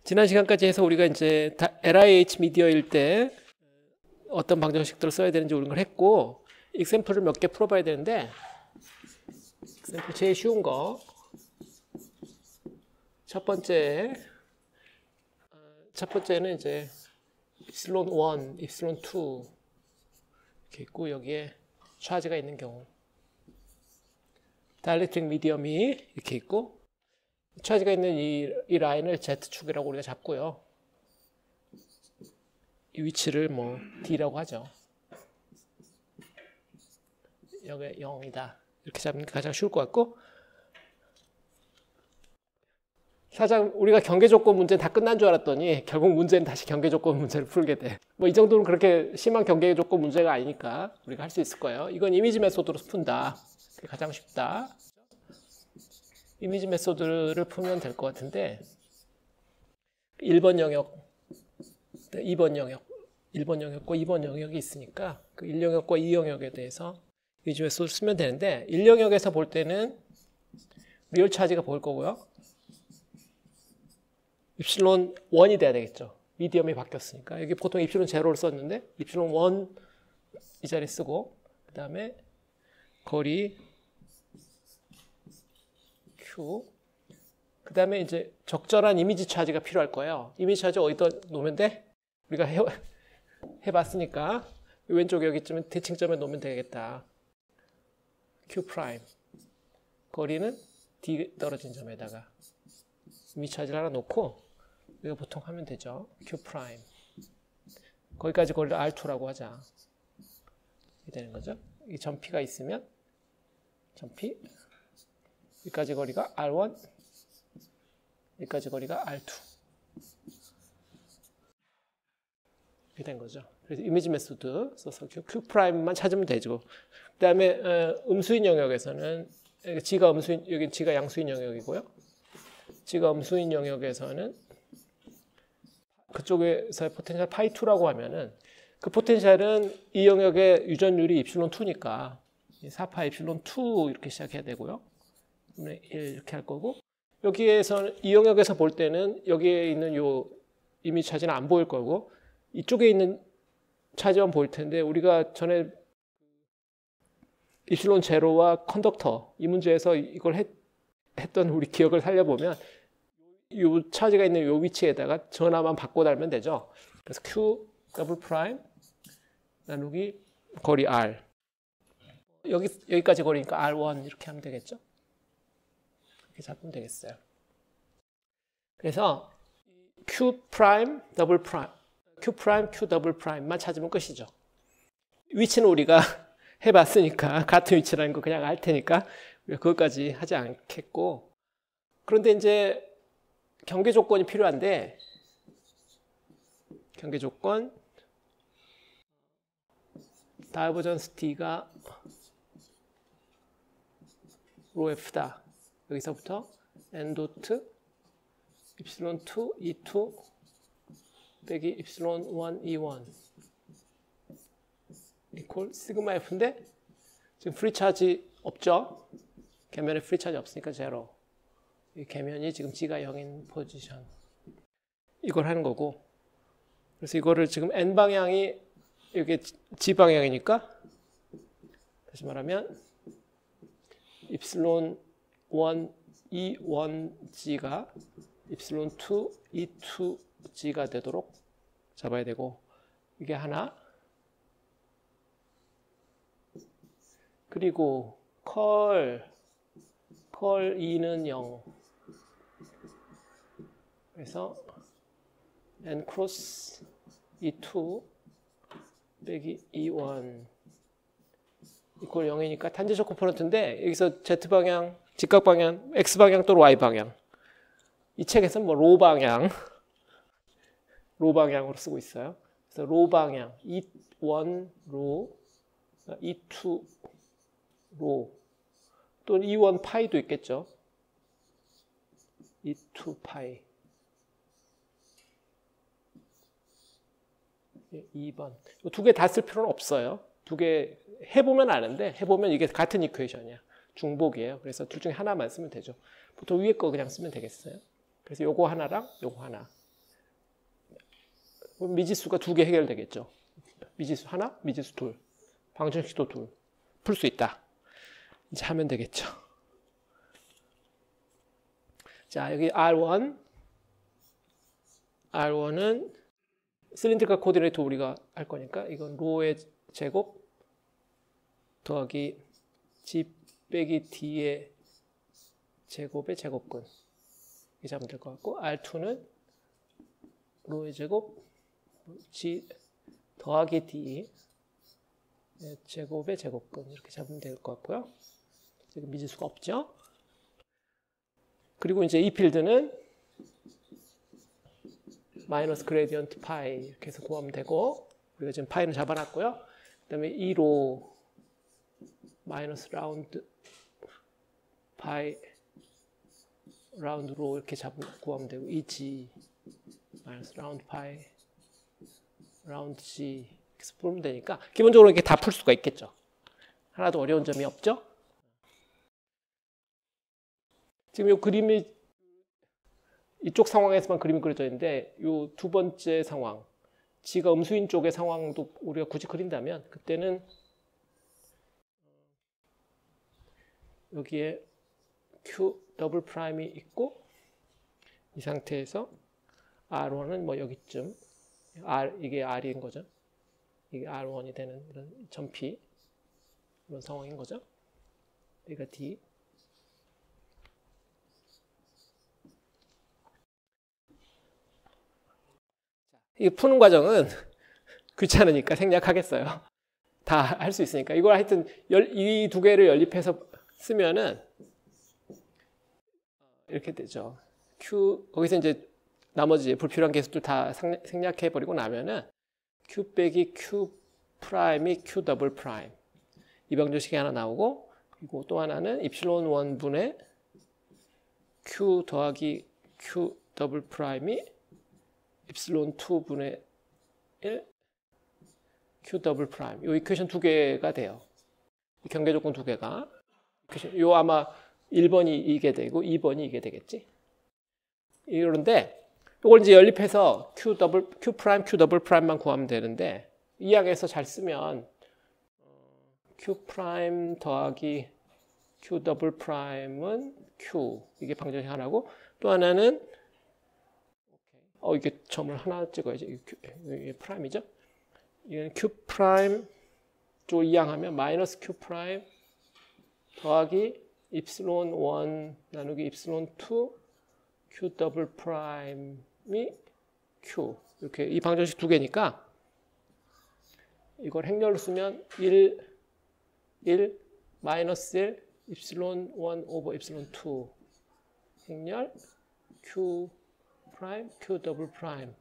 지난 시간까지 해서 우리가 이제 LIH 미디어일 때 어떤 방정식들을 써야 되는지 이런 걸 했고, example를 몇 개 풀어봐야 되는데, example 제일 쉬운 거. 첫 번째는 이제 epsilon 1, epsilon 2 이렇게 있고, 여기에 차지가 있는 경우. 다이렉트릭 미디엄이 이렇게 있고, 차지가 있는 이 라인을 Z축이라고 우리가 잡고요. 이 위치를 뭐 D라고 하죠. 여기 0이다. 이렇게 잡는 게 가장 쉬울 것 같고, 살짝 우리가 경계조건 문제 다 끝난 줄 알았더니 결국 문제는 다시 경계조건 문제를 풀게 돼. 뭐 이 정도는 그렇게 심한 경계조건 문제가 아니니까 우리가 할 수 있을 거예요. 이건 이미지 메소드로 푼다. 그게 가장 쉽다. 이미지 메소드를 풀면 될 것 같은데, 1번 영역, 2번 영역, 1번 영역과 2번 영역이 있으니까 그 1영역과 2영역에 대해서 이미지 메소드를 쓰면 되는데, 1영역에서 볼 때는 리얼 차지가 보일 거고요. 입실론 1이 돼야 되겠죠. 미디엄이 바뀌었으니까. 여기 보통 입실론 제로를 썼는데 입실론 1 이 자리 쓰고, 그 다음에 거리 Q, 그 다음에 이제 적절한 이미지 차지가 필요할 거예요. 이미지 차지 어디다 놓으면 돼? 우리가 해봤으니까 왼쪽 여기쯤에 대칭점에 놓으면 되겠다. Q 프라임, 거리는 D 떨어진 점에다가 이미지 차지를 하나 놓고, 우리가 보통 하면 되죠. Q 프라임, 거기까지 거리를 R2라고 하자. 이렇게 되는 거죠. 이 점 P가 있으면 점 P, 여기까지 거리가 R1, 여기까지 거리가 R2. 이렇게 된 거죠. 그래서 이미지 메소드 써서 Q 프라임만 찾으면 되죠. 그 다음에 음수인 영역에서는 G가 음수인, 여기 G가 양수인 영역이고요. G가 음수인 영역에서는 그쪽에서의 포텐셜 파이2라고 하면은, 그 포텐셜은 이 영역의 유전율이 입실론 2니까 4파 입실론 2 이렇게 시작해야 되고요. 1 이렇게 할 거고, 여기에서는 이 영역에서 볼 때는 여기에 있는 요 이미지 차지는 안 보일 거고, 이쪽에 있는 차지만 보일 텐데, 우리가 전에 입실론 제로와 컨덕터 이 문제에서 이걸 했던 우리 기억을 살려보면, 이 차지가 있는 이 위치에다가 전화만 바꿔 달면 되죠. 그래서 Q 더블 프라임 나누기 거리 R, 여기까지 거리니까 R1 이렇게 하면 되겠죠. 이렇게 잡으면 되겠어요. 그래서 Q 프라임 더블 프라임, Q 프라임 Q 더블 프라임만 찾으면 끝이죠. 위치는 우리가 해봤으니까 같은 위치라는 거 그냥 알 테니까 그것까지 하지 않겠고, 그런데 이제 경계 조건이 필요한데, 경계 조건 다이버전스 D가 로 F다. 여기서부터 N 도트 입실론 2 E2 빼기 입실론 1 E1 이퀄 시그마 F인데, 지금 프리 차지 없죠? 계면에 프리 차지 없으니까 제로. 이 계면이 지금 G가 0인 포지션, 이걸 하는 거고, 그래서 이거를 지금 N 방향이 이게 G 방향이니까, 다시 말하면 입실론 1 E1G가 입실론 2 E2G가 되도록 잡아야 되고, 이게 하나, 그리고 컬 2는 0, 그래서 N 크로스 E2 빼기 E1 이퀄 0이니까 탄젠셜 컴포넌트인데, 여기서 Z방향, 직각방향, X방향 또는 Y방향, 이 책에서는 뭐 로 방향으로 쓰고 있어요. 그래서 로 방향, E1 로, E2 로, 또는 E1 파이도 있겠죠. E2 파이. 2번. 두 개 다 쓸 필요는 없어요. 두 개 해보면 아는데, 해보면 이게 같은 이퀘이션이야. 중복이에요. 그래서 둘 중에 하나만 쓰면 되죠. 보통 위에 거 그냥 쓰면 되겠어요. 그래서 요거 하나랑 요거 하나. 그럼 미지수가 2개 해결되겠죠. 미지수 하나, 미지수 둘, 방정식도 둘 풀 수 있다. 이제 하면 되겠죠. 자, 여기 R1은 실린드리컬 코디네이터 우리가 할 거니까 이건 로의 제곱 더하기 G 빼기 D의 제곱의 제곱근 이렇게 잡으면 될 것 같고, R2는 로의 제곱 G 더하기 D 제곱의 제곱근 이렇게 잡으면 될 것 같고요. 지금 미지수가 없죠. 그리고 이제 이 필드는 마이너스 그레디언트 파이 이렇게 해서 구하면 되고, 우리가 지금 파이는 잡아놨고요. 그 다음에 2로 마이너스 라운드 파이 라운드로 이렇게 구하면 되고, 2g 마이너스 라운드 파이 라운드 g 이렇게 해서 풀면 되니까 기본적으로 이렇게 다 풀 수가 있겠죠. 하나도 어려운 점이 없죠. 지금 이 그림이 이쪽 상황에서만 그림이 그려져 있는데, 이 두 번째 상황, G가 음수인 쪽의 상황도 우리가 굳이 그린다면, 그때는 여기에 Q 더블 프라임이 있고, 이 상태에서 R1은 뭐 여기쯤, 이게 R인 거죠. 이게 R1이 되는 이런 점피, 이런 상황인 거죠. 여기가 D. 이 푸는 과정은 귀찮으니까 생략하겠어요. 다 할 수 있으니까. 이걸 하여튼 이 두 개를 연립해서 쓰면은 이렇게 되죠. 거기서 이제 나머지 불필요한 계수들 다 생략해버리고 나면은 Q 빼기 Q 프라임이 Q 더블 프라임. 이 방정식이 하나 나오고, 그리고 또 하나는 입실론 1분의 Q 더하기 Q 더블 프라임이 입실론 2분의 1 Q 더블 프라임. 이 이퀘이션 두 개가 돼요. 이 경계 조건 두 개가. 요 아마 1번이 이게 되고 2번이 이게 되겠지. 이런데 이걸 이제 연립해서 Q 프라임, Q 더블 프라임만 구하면 되는데, 이 항에서 잘 쓰면 Q 프라임 더하기 Q 더블 프라임은 Q, 이게 방정식 하나고, 또 하나는 이게 점을 하나 찍어야지. 이게 프라임이죠. 이건 Q 프라임 쪽 이항하면 마이너스 Q 프라임 더하기 입실론 1 나누기 입실론 2 Q 더블 프라임이 Q. 이렇게 이 방정식 두 개니까 이걸 행렬로 쓰면 1 마이너스 1 입실론 1 오버 입실론 2 행렬 Q 프라임, Q 더블 프라임이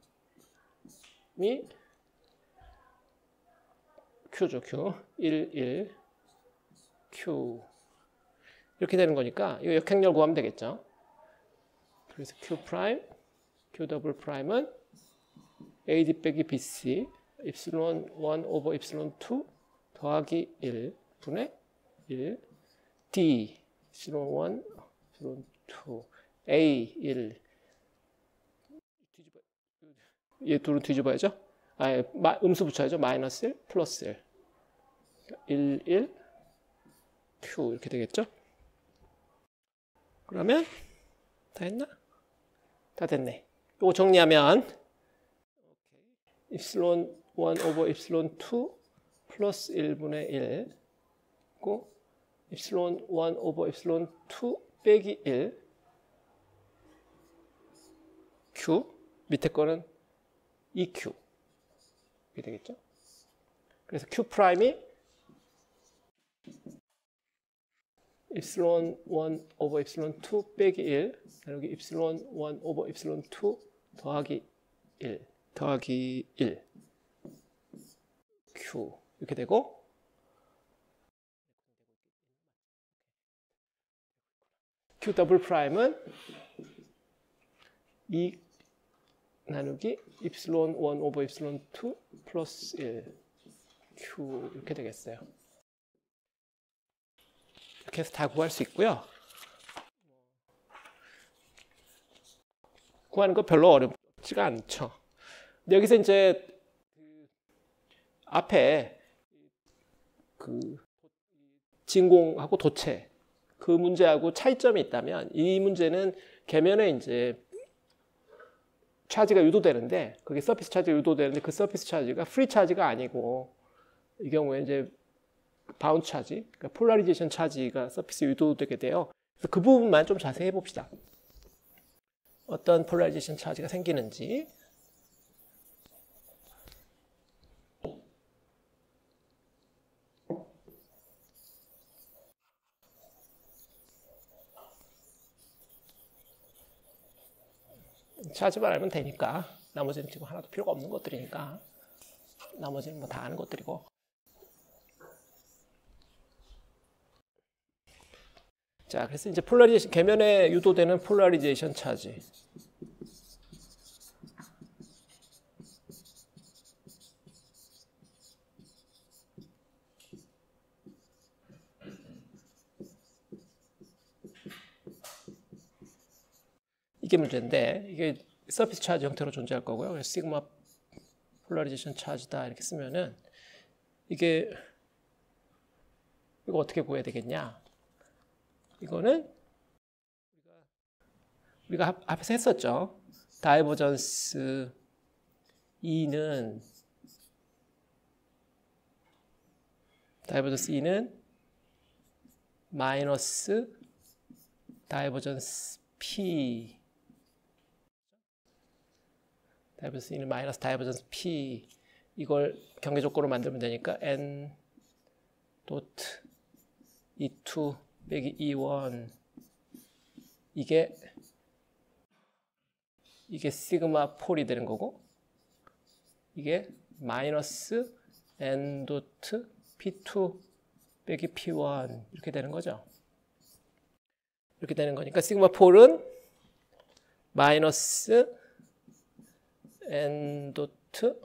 Q죠, Q. 1 Q. 이렇게 되는 거니까 이거 역행렬 구하면 되겠죠. 그래서 Q 프라임, Q 더블 프라임은 AD 빼기 BC 입실론 1 오버 입실론 2 더하기 1 분의 1 D 입실론 1, 입실론 2 A 1 얘 둘은 뒤집어야죠. 음수 붙여야죠. 마이너스 1 플러스 1 Q 이렇게 되겠죠. 그러면 다 했나? 다 됐네. 이거 정리하면 입실론 1 오버 입실론 2 플러스 1분의 1 고 입실론 1 오버 입실론 2 빼기 1 Q 밑에 거는 EQ 이렇게 되겠죠. 그래서 Q 프라임이 입실론 1 오버 입실론 2 빼기 1 여기 입실론 1 오버 입실론 2 더하기 1 Q 이렇게 되고, Q 더블 프라임은 2 나누기 입실론 1 오버 입실론 2 플러스 1 Q 이렇게 되겠어요. 이렇게 해서 다 구할 수 있고요. 구하는 거 별로 어렵지가 않죠. 근데 여기서 이제 앞에 그 진공하고 도체 그 문제하고 차이점이 있다면 이 문제는 계면에 이제 차지가 유도되는데 그게 서피스 차지가 유도되는데 그 서피스 차지가 프리 차지가 아니고 이 경우에 이제 바운드 차지, 그러니까 폴라리제이션 차지가 서피스에 유도되게 돼요. 그래서 그 부분만 좀 자세히 해봅시다. 어떤 폴라리제이션 차지가 생기는지. 차지만 알면 되니까. 나머지는 지금 하나도 필요가 없는 것들이니까. 나머지는 뭐 다 아는 것들이고. 자, 그래서 이제 폴라리제이션, 계면에 유도되는 폴라리제이션 차지. 이게 문제인데, 이게 서피스 차지 형태로 존재할 거고요. 그래서 시그마 폴라리제이션 차지다 이렇게 쓰면은 이게 이거 어떻게 구해야 되겠냐? 이거는 우리가 앞에서 했었죠. 다이버전스 E는 마이너스 다이버전스 P, 다이버전스 E는 마이너스 다이버전스 P, 이걸 경계 조건으로 만들면 되니까 N 도트 E2 빼기 E1, 이게 시그마 폴이 되는 거고, 이게 마이너스 N 도트 P2 빼기 P1 이렇게 되는 거죠. 이렇게 되는 거니까 시그마 폴은 마이너스 N 도트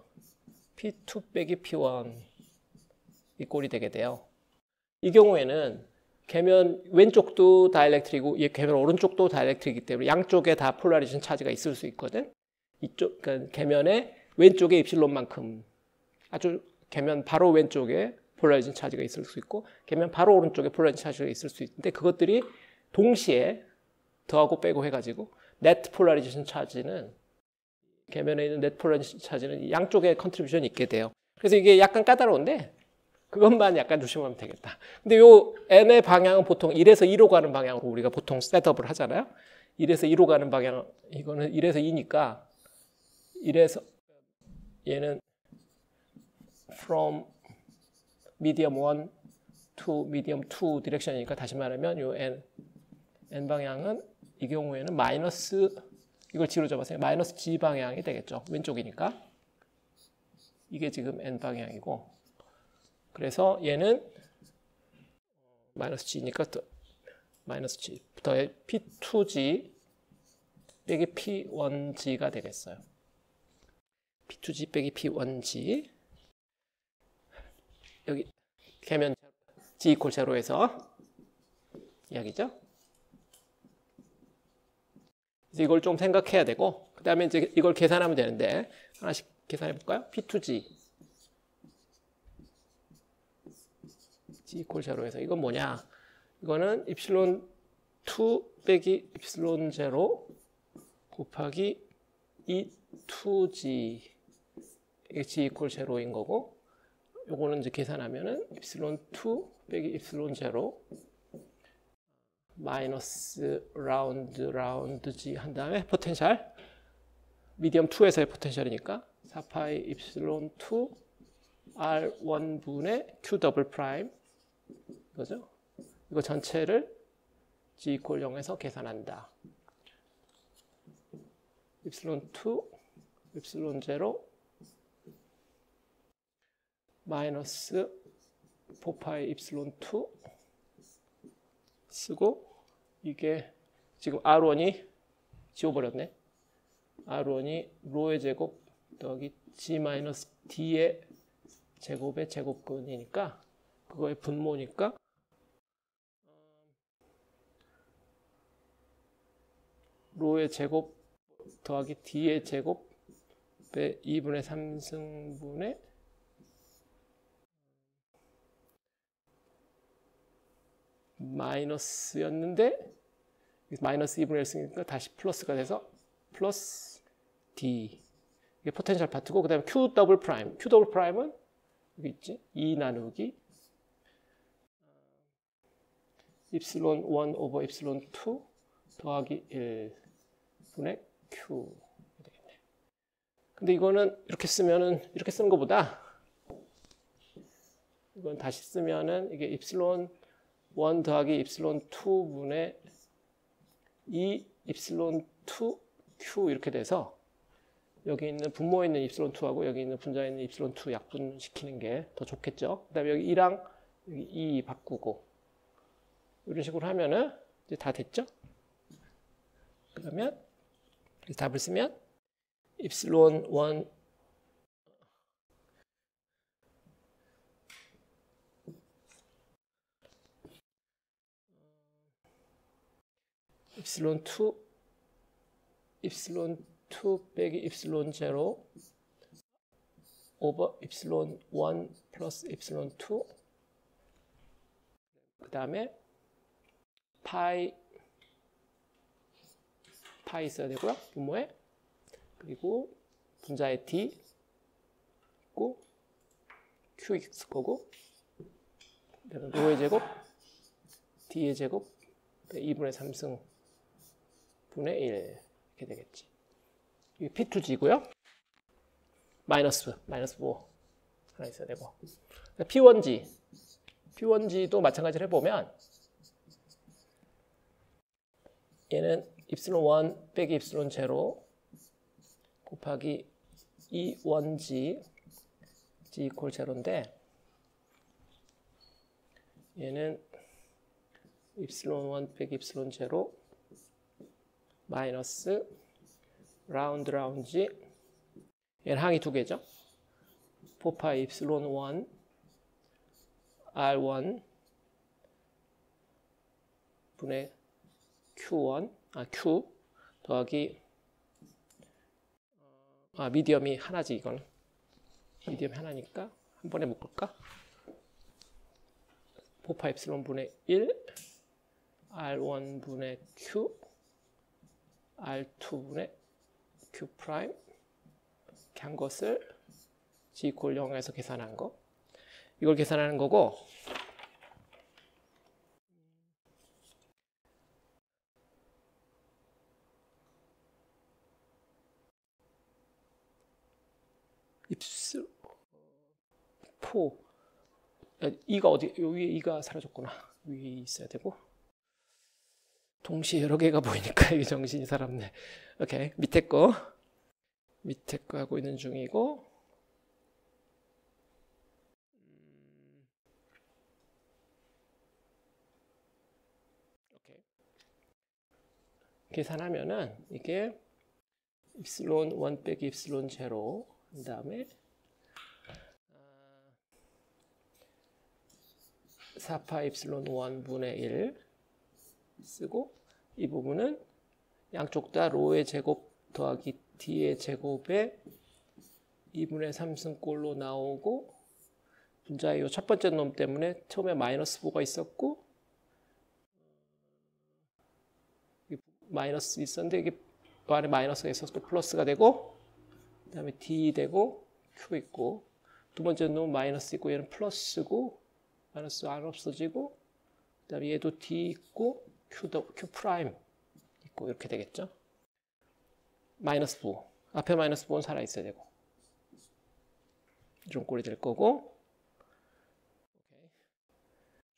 P2 빼기 P1 이 꼴이 되게 돼요. 이 경우에는 계면 왼쪽도 다이엘렉트릭이고 계면 오른쪽도 다이엘렉트릭이기 때문에 양쪽에 다 폴라리제이션 차지가 있을 수 있거든. 이쪽 그러니까 계면의 왼쪽에 입실론만큼 아주 계면 바로 왼쪽에 폴라리제이션 차지가 있을 수 있고 계면 바로 오른쪽에 폴라리제이션 차지가 있을 수 있는데 그것들이 동시에 더하고 빼고 해가지고 네트 폴라리제이션 차지는 계면에 있는 네트 폴라리제이션 차지는 양쪽에 컨트리뷰션이 있게 돼요. 그래서 이게 약간 까다로운데 그것만 약간 조심하면 되겠다. 근데 요 n의 방향은 보통 1에서 2로 가는 방향으로 우리가 보통 셋업을 하잖아요. 1에서 2로 가는 방향, 이거는 1에서 2니까 1에서 얘는 from medium 1 to medium 2 디렉션이니까 다시 말하면 요 n 방향은 이 경우에는 마이너스, 이걸 G로 잡았어요. 마이너스 G 방향이 되겠죠. 왼쪽이니까. 이게 지금 n 방향이고, 그래서 얘는 마이너스 G니까 마이너스 G 더해 P2G 빼기 P1G가 되겠어요. P2G 빼기 P1G, 여기 계면 G 이퀄 제로에서 이야기죠. 그래서 이걸 좀 생각해야 되고, 그 다음에 이제 이걸 계산하면 되는데 하나씩 계산해 볼까요? P2G G 이퀄 제로에서 이건 뭐냐? 이거는 입실론 2 빼기 입실론 제로 곱하기 E2G, 이게 G 이퀄 제로인 거고, 요거는 이제 계산하면은 입실론 2 빼기 입실론 제로 마이너스 라운드 G 한 다음에 포텐셜 미디엄 2에서의 포텐셜이니까 4파이 입실론 2 R1분의 Q 더블 프라임 이거죠. 이거 전체를 G 이퀄 0에서 계산한다. 입실론 2 입실론 제로 마이너스 4파이 입실론 2 쓰고, 이게 지금 R1이 지워버렸네. R1이 로의 제곱 더하기 G 마이너스 D의 제곱의 제곱근이니까 그거의 분모니까 로의 제곱 더하기 D의 제곱 빼 2분의 3승분의 마이너스였는데 마이너스 2분의 1승이니까 다시 플러스가 돼서 플러스 D. 이게 포텐셜 파트고, 그 다음에 Q 더블 프라임. Q 더블 프라임은 여기 있지? 2 나누기 입실론 1 오버 입실론 2 더하기 1분의 Q. 되겠네. 근데 이거는 이렇게 쓰면은, 이렇게 쓰는 것보다 이건 다시 쓰면은 이게 입실론 1 더하기 입실론 2분의 2 입실론 2 Q 이렇게 돼서 여기 있는 분모에 있는 입실론 2하고 여기 있는 분자에 있는 입실론 2 약분시키는 게 더 좋겠죠. 그 다음에 여기 2랑 여기 2 바꾸고 이런 식으로 하면은 이제 다 됐죠. 그러면 답을 쓰면 입실론 1 입실론 2 입실론 2 빼기 입실론 0 오버 입실론 1 플러스 입실론 2 그 다음에 파이 있어야 되고요. 분모에. 그리고 분자에 D 있고 Q 있을 거고 로의 제곱 D의 제곱 2분의 3승 분의 1 이렇게 되겠지. 이게 P2G고요. 마이너스 5 하나 있어야 되고 P1G도 마찬가지로 해보면 얘는 입실론 1 빼기 입실론 0 곱하기 2,1G G 이퀄 0인데 얘는 입실론 1 빼기 입실론 0 마이너스 라운드 G 얘는 항이 두 개죠. 4파이 입실론 1 R1 분의 Q1 Q 더하기 미디엄이 하나지. 이건 미디엄이 하나니까 한 번에 묶을까? 4파이 입실론 분의 1 R1 분의 Q R2 분의 Q 프라임 이렇게 한 것을 G 이퀄 0에서 계산한 거. 이걸 계산하는 거고 입술 포 이가 어디 위에 이가 사라졌구나. 위에 있어야 되고 동시에 여러 개가 보이니까 이게 정신이 사납네. 오케이. 밑에 거 하고 있는 중이고 오케이. 계산하면은 이게 입실론 1 빼기 입실론 0 그 다음에 4파 입실론 1분의 1 쓰고 이 부분은 양쪽 다 로의 제곱 더하기 D의 제곱에 2분의 3승꼴로 나오고 분자의 첫 번째 놈 때문에 처음에 마이너스 4가 있었고 마이너스 있었는데 이게 그 안에 마이너스가 있어서 또 플러스가 되고 그 다음에 D 되고 Q 있고 두 번째 놈은 마이너스 있고 얘는 플러스고 마이너스 안 없어지고 그 다음에 얘도 D 있고 Q 프라임 있고 이렇게 되겠죠. 마이너스 4 앞에 마이너스 4는 살아있어야 되고 이런 꼴이 될 거고 오케이.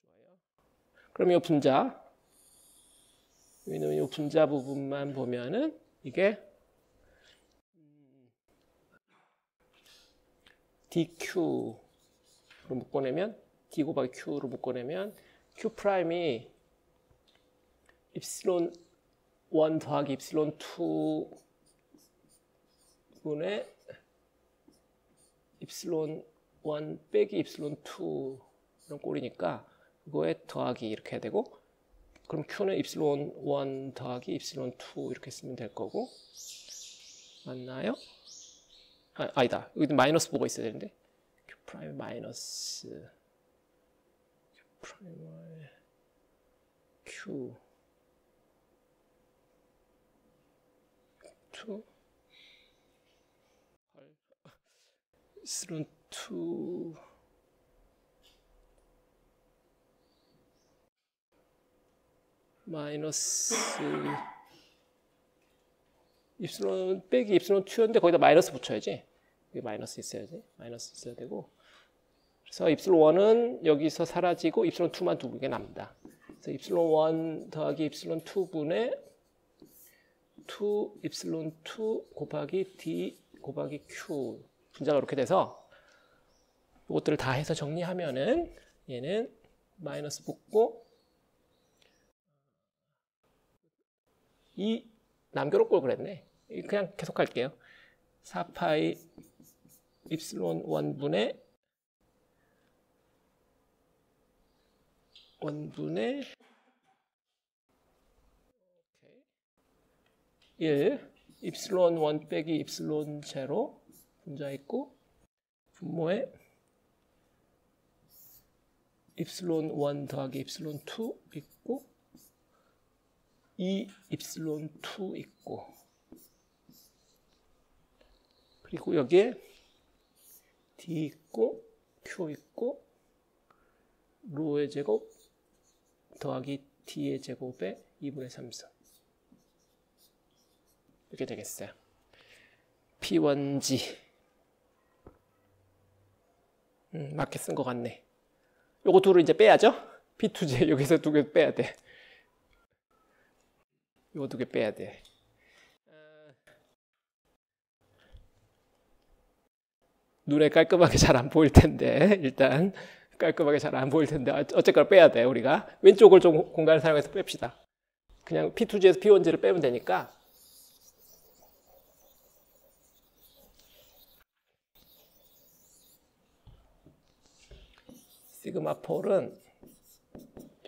좋아요. 그럼 이 분자 이 분자 부분만 보면은 이게 DQ로 묶어내면 D 곱하기 Q로 묶어내면 Q 프라임이 입실론 1 더하기 입실론 2분의 입실론 1 빼기 입실론 2 이런 꼴이니까 그거에 더하기 이렇게 해야 되고 그럼 Q는 입실론 1 더하기 입실론 2 이렇게 쓰면 될 거고 맞나요? 아니다. 여기 마이너스 보고 있어야 되는데. Q 프라임 마이너스 Q 프라임 Q 2 epsilon 2 마이너스 입silon 빼기 입silon 2였는데 거기다 마이너스 붙여야지. 여기 마이너스 있어야지. 마이너스 있어야 되고. 그래서 입silon 1은 여기서 사라지고 입silon 2만 두 개 남는다. 그래서 입silon 1 더하기 입silon 2분의 2 입silon 2 곱하기 d 곱하기 q 분자가 이렇게 돼서 이것들을 다 해서 정리하면은 얘는 마이너스 붙고 이 남겨놓을 걸 그랬네. 그냥 계속 할게요. 4파이 입실론 1분의 1 입실론 1 빼기 입실론 제로 분자 있고 분모에 입실론 1 더하기 입실론 2 있고 2 입실론 2 있고 그리고 여기에 d 있고 q 있고 로의 제곱 더하기 d의 제곱에 2분의 3승 이렇게 되겠어요. P1G 맞게 쓴 것 같네. 요거 둘을 이제 빼야죠. P2G 여기서 두 개 빼야 돼. 요거 두 개 빼야 돼. 눈에 깔끔하게 잘 안 보일 텐데 일단 깔끔하게 잘 안 보일 텐데 어쨌거나 빼야 돼. 우리가 왼쪽을 좀 공간을 사용해서 뺍시다. 그냥 P2G에서 P1G를 빼면 되니까 시그마 4는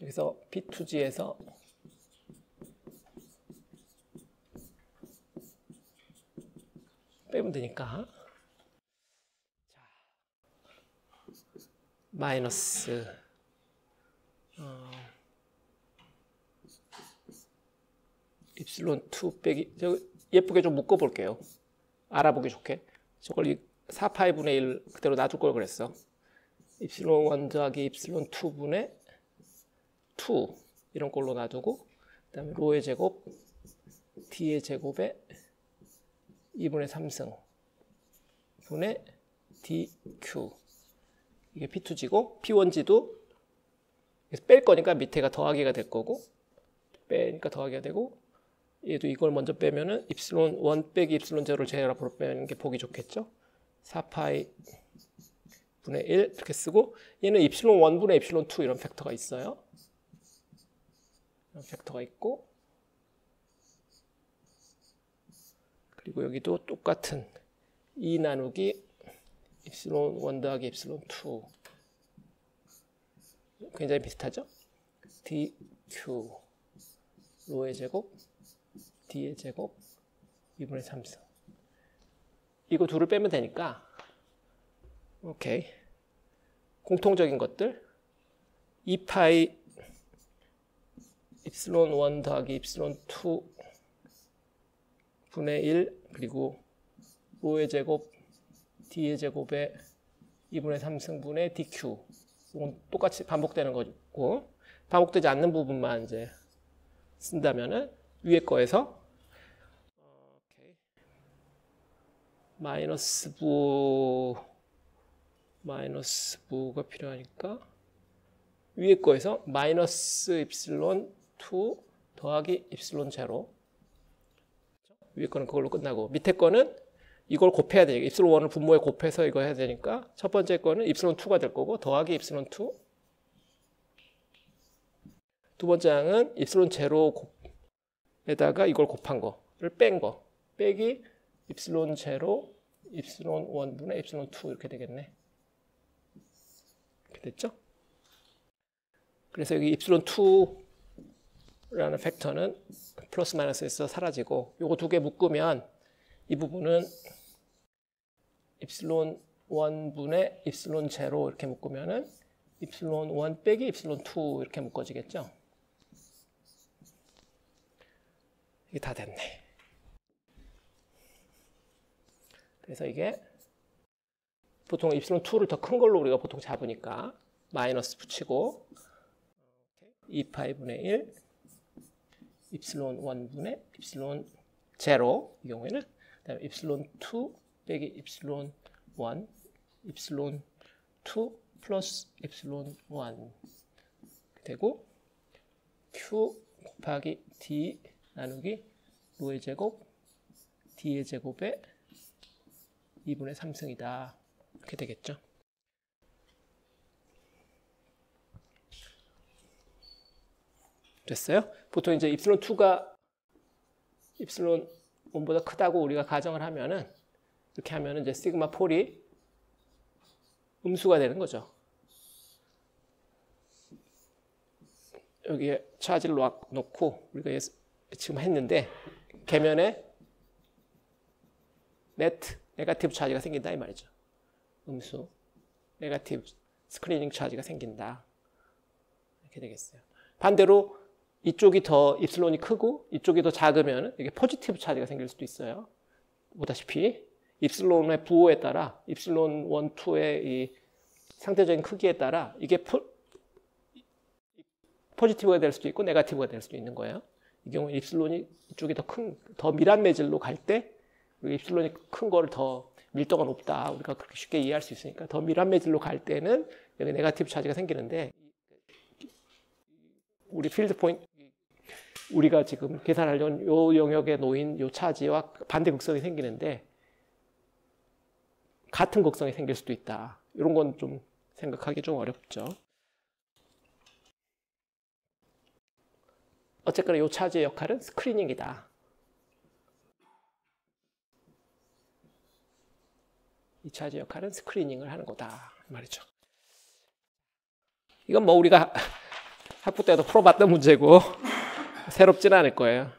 여기서 P2G에서 빼면 되니까 마이너스 입실론 2 빼기 예쁘게 좀 묶어볼게요. 알아보기 좋게. 저걸 4파이분의 1 그대로 놔둘 걸 그랬어. 입실론 1 더하기 입실론 2분의 2 이런 걸로 놔두고 그 다음에 로의 제곱 d의 제곱에 2분의 3승 분의 dq 이게 P2G고 P1G도 뺄 거니까 밑에가 더하기가 될 거고 빼니까 더하기가 되고 얘도 이걸 먼저 빼면은 입실론 1 빼기 입실론 제로를 제곱으로 빼는 게 보기 좋겠죠. 4파이 분의 1 이렇게 쓰고 얘는 입실론 1분의 입실론 2 이런 팩터가 있어요. 이런 팩터가 있고 그리고 여기도 똑같은 2 나누기 입실론 1 더하기 입실론 2 굉장히 비슷하죠? dq 로의 제곱 d의 제곱 2분의 3승 이거 둘을 빼면 되니까 오케이 공통적인 것들 2파이 입실론 1 더하기 입실론 2 분의 1 그리고 로의 제곱 d의 제곱에 2분의 3승분의 dq 이건 똑같이 반복되는 거고 반복되지 않는 부분만 이제 쓴다면은 위에 거에서 마이너스 부가 필요하니까 위에 거에서 마이너스 입실론 2 더하기 입실론 제로 위에 거는 그걸로 끝나고 밑에 거는 이걸 곱해야 되니까 입실론 1을 분모에 곱해서 이거 해야 되니까 첫 번째 거는 입실론 2가 될 거고 더하기 입실론 2 두 번째 항은 입실론 제로에다가 이걸 곱한 거를 뺀 거 빼기 입실론 제로 입실론 1분의 입실론 2 이렇게 되겠네. 이렇게 됐죠? 그래서 여기 입실론 2라는 팩터는 플러스 마이너스에서 사라지고 요거 두 개 묶으면 이 부분은 입실론 1분의 입실론 제로 이렇게 묶으면은 입실론 1 빼기 입실론 2 이렇게 묶어지겠죠. 이게 다 됐네. 그래서 이게 보통 입실론 2를 더 큰 걸로 우리가 보통 잡으니까 마이너스 붙이고 2파이분의 1 입실론 1분의 입실론 제로 이 경우에는 그다음에 입실론 2 빼기 입실론 1 입실론 2 플러스 입실론 1 되고 Q 곱하기 D 나누기 로의 제곱 D의 제곱에 2분의 3승이다. 이렇게 되겠죠. 됐어요? 보통 이제 입실론 2가 입실론 1보다 크다고 우리가 가정을 하면은 이렇게 하면은 이제 시그마 폴이 음수가 되는 거죠. 여기에 차지를 놓고 우리가 지금 했는데 계면에 네가티브 차지가 생긴다 이 말이죠. 음수 네가티브 스크리닝 차지가 생긴다. 이렇게 되겠어요. 반대로 이쪽이 더 입실론이 크고 이쪽이 더 작으면 이게 포지티브 차지가 생길 수도 있어요. 보다시피 입실론의 부호에 따라 입실론 1, 2의 이 상대적인 크기에 따라 이게 포지티브가 될 수도 있고 네가티브가 될 수도 있는 거예요. 이 경우에 입실론이 이쪽이 더 밀한 매질로 갈 때 입실론이 큰 거를 더 밀도가 높다. 우리가 그렇게 쉽게 이해할 수 있으니까 더 밀한 매질로 갈 때는 여기 네가티브 차지가 생기는데 우리 필드 포인트 우리가 지금 계산하려는 요 영역에 놓인 요 차지와 반대 극성이 생기는데 같은 극성이 생길 수도 있다. 이런 건 좀 생각하기 좀 어렵죠. 어쨌거나 요 차지의 역할은 스크리닝이다. 이 차지 역할은 스크리닝을 하는 거다 말이죠. 이건 뭐 우리가 학부 때도 풀어봤던 문제고 새롭지는 않을 거예요.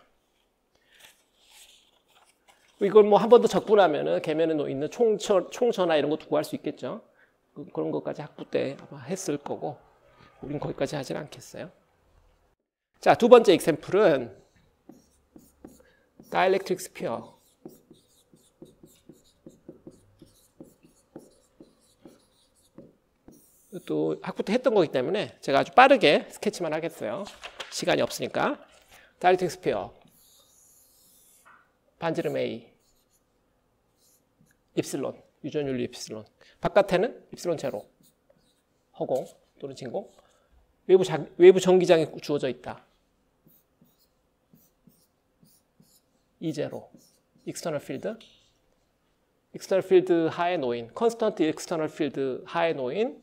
이걸 뭐 한 번 더 적분하면은 계면에 있는 총천하 이런 거 구할 수 있겠죠. 그런 것까지 학부 때 아마 했을 거고 우린 거기까지 하진 않겠어요. 자, 두 번째 example은 dielectric sphere. 또 학부 때 했던 거기 때문에 제가 아주 빠르게 스케치만 하겠어요. 시간이 없으니까. dielectric sphere. 반지름 A. 입실론. 유전율리 입실론. 바깥에는 입실론 제로. 허공 또는 진공. 외부 전기장이 주어져 있다. E0. external field. external field 하에 놓인 constant external field 하에 놓인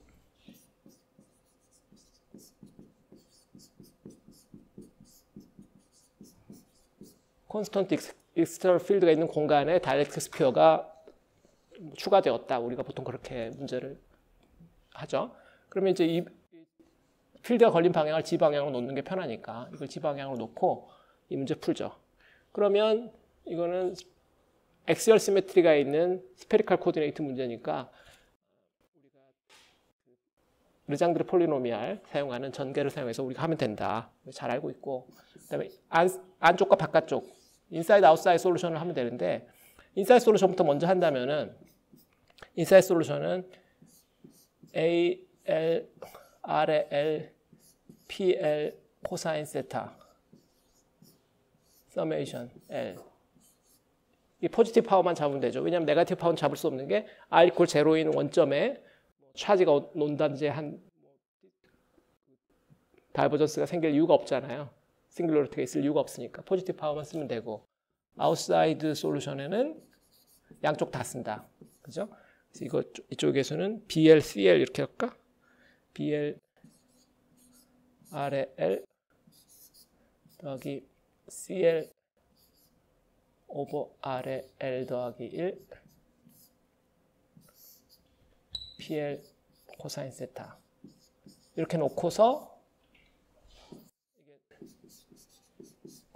constant external field가 있는 공간에 dielectric sphere가 추가되었다. 우리가 보통 그렇게 문제를 하죠. 그러면 이제 이 필드가 걸린 방향을 G 방향으로 놓는 게 편하니까 이걸 G 방향으로 놓고 이 문제 풀죠. 그러면 이거는 엑시얼 시메트리가 있는 스페리칼 코디네이트 문제니까 우리가 르장드르 폴리노미알 사용하는 전개를 사용해서 우리가 하면 된다. 잘 알고 있고 그다음에 안쪽과 바깥쪽 인사이드 아웃사이드 솔루션을 하면 되는데 인사이드 솔루션부터 먼저 한다면은 인사이드 솔루션은 A, L, R의 L, P, L, 코사인 세타 서메이션 L 이 포지티브 파워만 잡으면 되죠. 왜냐하면 네거티브 파워는 잡을 수 없는 게 R 이퀄 제로인 원점에 차지가 논다든지 한 다이버전스가 생길 이유가 없잖아요. 싱글러리티가 있을 이유가 없으니까 포지티브 파워만 쓰면 되고 아웃사이드 솔루션에는 양쪽 다 쓴다. 그죠? 그래서 이거 이쪽에서는 BL, CL 이렇게 할까? BL R의 L 더하기 CL 오버 R의 L 더하기 1 PL 코사인 세타 이렇게 놓고서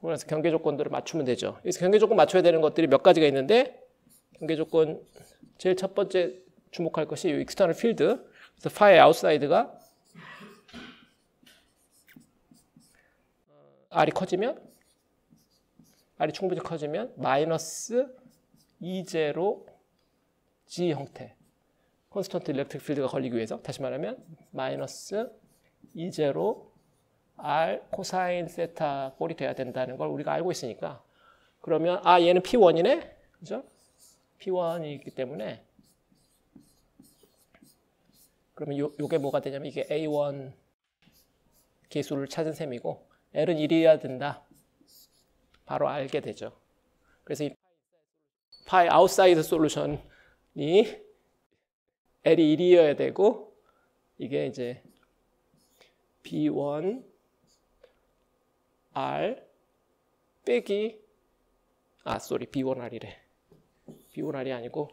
그래서 경계 조건들을 맞추면 되죠. 여기서 경계 조건 맞춰야 되는 것들이 몇 가지가 있는데 경계 조건 제일 첫 번째 주목할 것이 이 external field. 그래서 phi outside가 R이 커지면, R이 충분히 커지면 마이너스 E0 G 형태. 콘스턴트 일렉트릭 필드가 걸리기 위해서, 다시 말하면 마이너스 E0 R 코사인 세타 꼴이 돼야 된다는 걸 우리가 알고 있으니까, 그러면 얘는 P1이네? 그죠? P1이기 때문에, 그러면 요게 뭐가 되냐면 이게 A1 계수를 찾은 셈이고, L은 1이어야 된다. 바로 알게 되죠. 그래서 이 파이 아웃사이드 솔루션이 L이 1이어야 되고, 이게 이제 B1 R 빼기 B1R이래. B1R이 아니고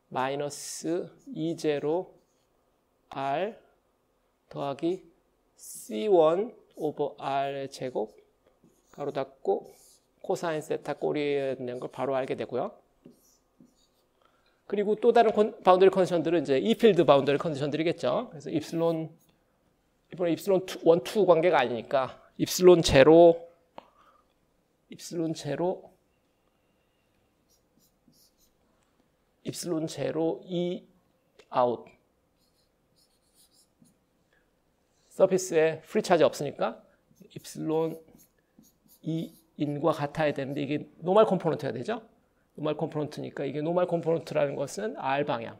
마이너스 E0 R 더하기 C1 오버 R의 제곱 가로 닫고 코사인 세타 꼴이 있는 걸 바로 알게 되고요. 그리고 또 다른 바운더리 컨디션들은 이제 E 필드 바운더리 컨디션들이겠죠. 그래서 이번에 입실론 1, 2 관계가 아니니까 입실론 제로 E 아웃. 서피스에 프리 차지 없으니까 입실론 E 인과 같아야 되는데 이게 노멀 컴포넌트가 되죠. 노멀 컴포넌트니까 이게 노멀 컴포넌트라는 것은 R 방향.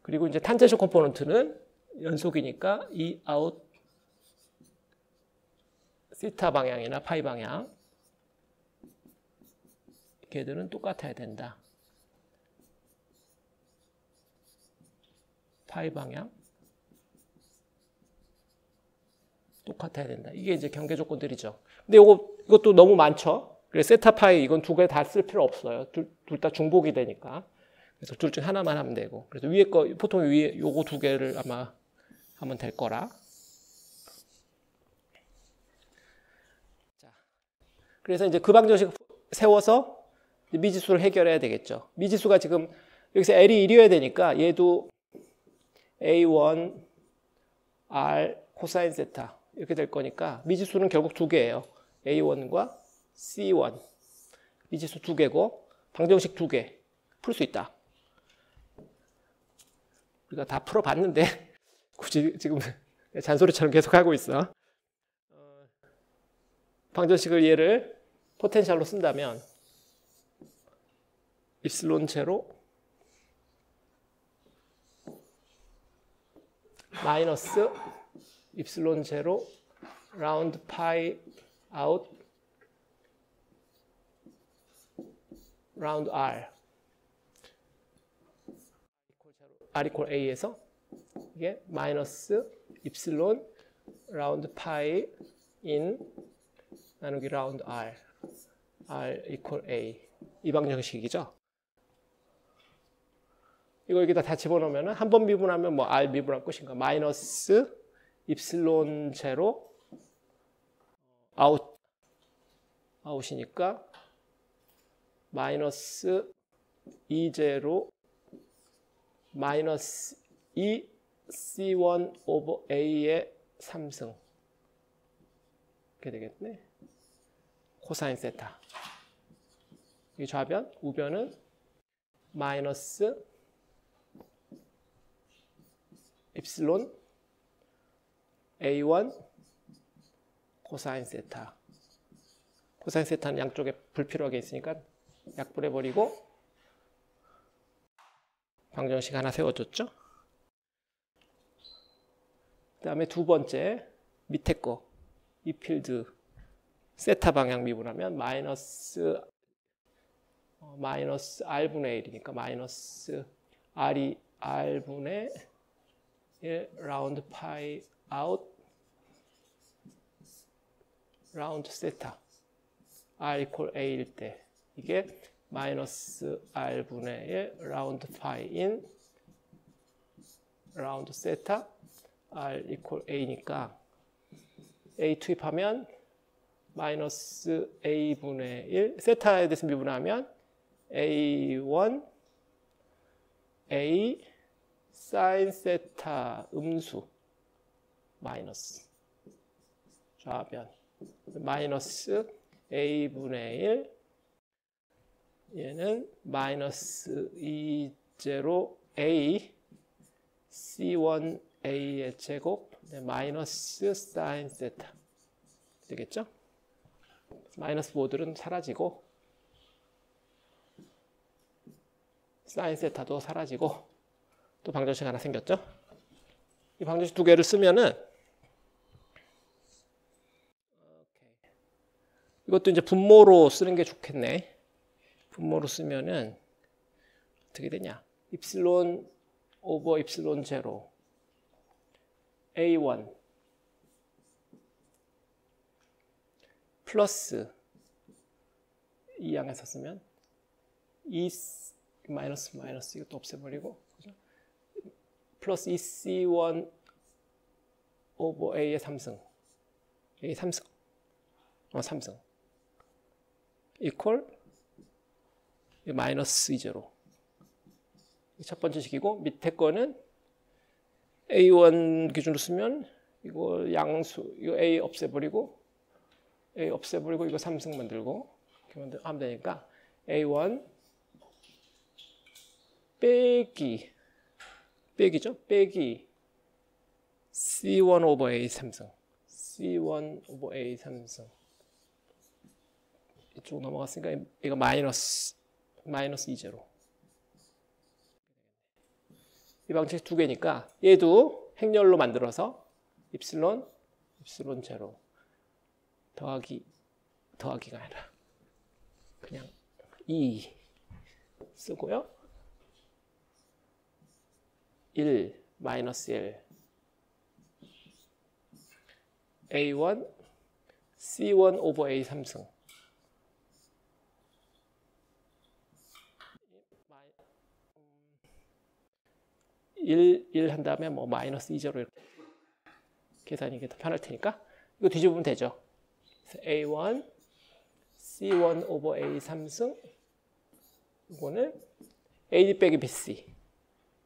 그리고 이제 탄젠셜 컴포넌트는 연속이니까 E 아웃 시타 방향이나 파이 방향. 걔들은 똑같아야 된다. 파이 방향 똑같아야 된다. 이게 이제 경계 조건들이죠. 근데 이것도 너무 많죠. 그래서 세타 파이 이건 두 개 다 쓸 필요 없어요. 둘 다 중복이 되니까. 그래서 둘 중 하나만 하면 되고. 그래서 위에 거 보통 위에 요거 두 개를 아마 하면 될 거라. 자, 그래서 이제 그 방정식 세워서 미지수를 해결해야 되겠죠. 미지수가 지금 여기서 L이 1이어야 되니까 얘도 A1 R 코사인 세타 이렇게 될 거니까 미지수는 결국 두 개예요. A1과 C1 미지수 두 개고 방정식 두 개 풀 수 있다. 우리가 다 풀어봤는데 굳이 지금 잔소리처럼 계속 하고 있어. 방정식을 얘를 포텐셜로 쓴다면 입실론 제로 마이너스 입실론 제로 라운드 파이 아웃 라운드 R 이퀄 A에서 이게 마이너스 입실론 라운드 파이 인 나누기 라운드 R 이퀄 A 이 방정식이죠. 이거 여기다 다 집어넣으면 한 번 미분하면 뭐 R 미분한 것인가 마이너스 입실론 제로 아웃이니까 마이너스 E 제로 마이너스 E C1 오버 A의 3승 이렇게 되겠네. 코사인 세타 이 좌변 우변은 마이너스 입실론 A1 코사인 세타. 코사인 세타는 양쪽에 불필요하게 있으니까 약분해버리고 방정식 하나 세워줬죠. 그 다음에 두 번째 밑에 거 이 필드 세타 방향 미분하면 마이너스 R분의 1이니까 마이너스 R이 R분의 1 라운드 파이 아웃 라운드 세타 R 이퀄 A일 때 이게 마이너스 R분의 1 라운드 파이 인 라운드 세타 R 이퀄 A니까 A 투입하면 마이너스 a분의 1 세타에 대해서 미분하면 a1 a 사인 세타 음수 마이너스 좌변 마이너스 a분의 1 얘는 마이너스 2제로 a c1a의 제곱 마이너스 사인 세타 되겠죠? 마이너스 모듈은 사라지고 사인 세타도 사라지고 또 방정식 하나 생겼죠? 이 방정식 두 개를 쓰면은 이것도 이제 분모로 쓰는 게 좋겠네. 분모로 쓰면은 어떻게 되냐? 입실론 오버 입실론 제로 A1 플러스 이 양에서 쓰면 이 마이너스 이것도 없애버리고 그죠? 플러스 2C1 오버 A의 3승 A 3승 3승 이퀄 마이너스 2제로 첫 번째 식이고 밑에 거는 A1 기준으로 쓰면 이거 양수 이거 A 없애버리고 이거 3승 만들고 이렇게 하면 되니까 A1 빼기죠? 빼기 C1 오버 A 3승 C1 오버 A 3승 이쪽 넘어갔으니까 이거 마이너스 2제로 이 방식 두 개니까 얘도 행렬로 만들어서 입실론 제로 더하기가 아니라 그냥 2 쓰고요. 1 마이너스 1 A1 C1 오버 A 3승 1 한 다음에 뭐 마이너스 2제로 이렇게 계산이 더 편할 테니까 이거 뒤집으면 되죠. A1 C1 오버 A 3승 이거는 AD 빼기 BC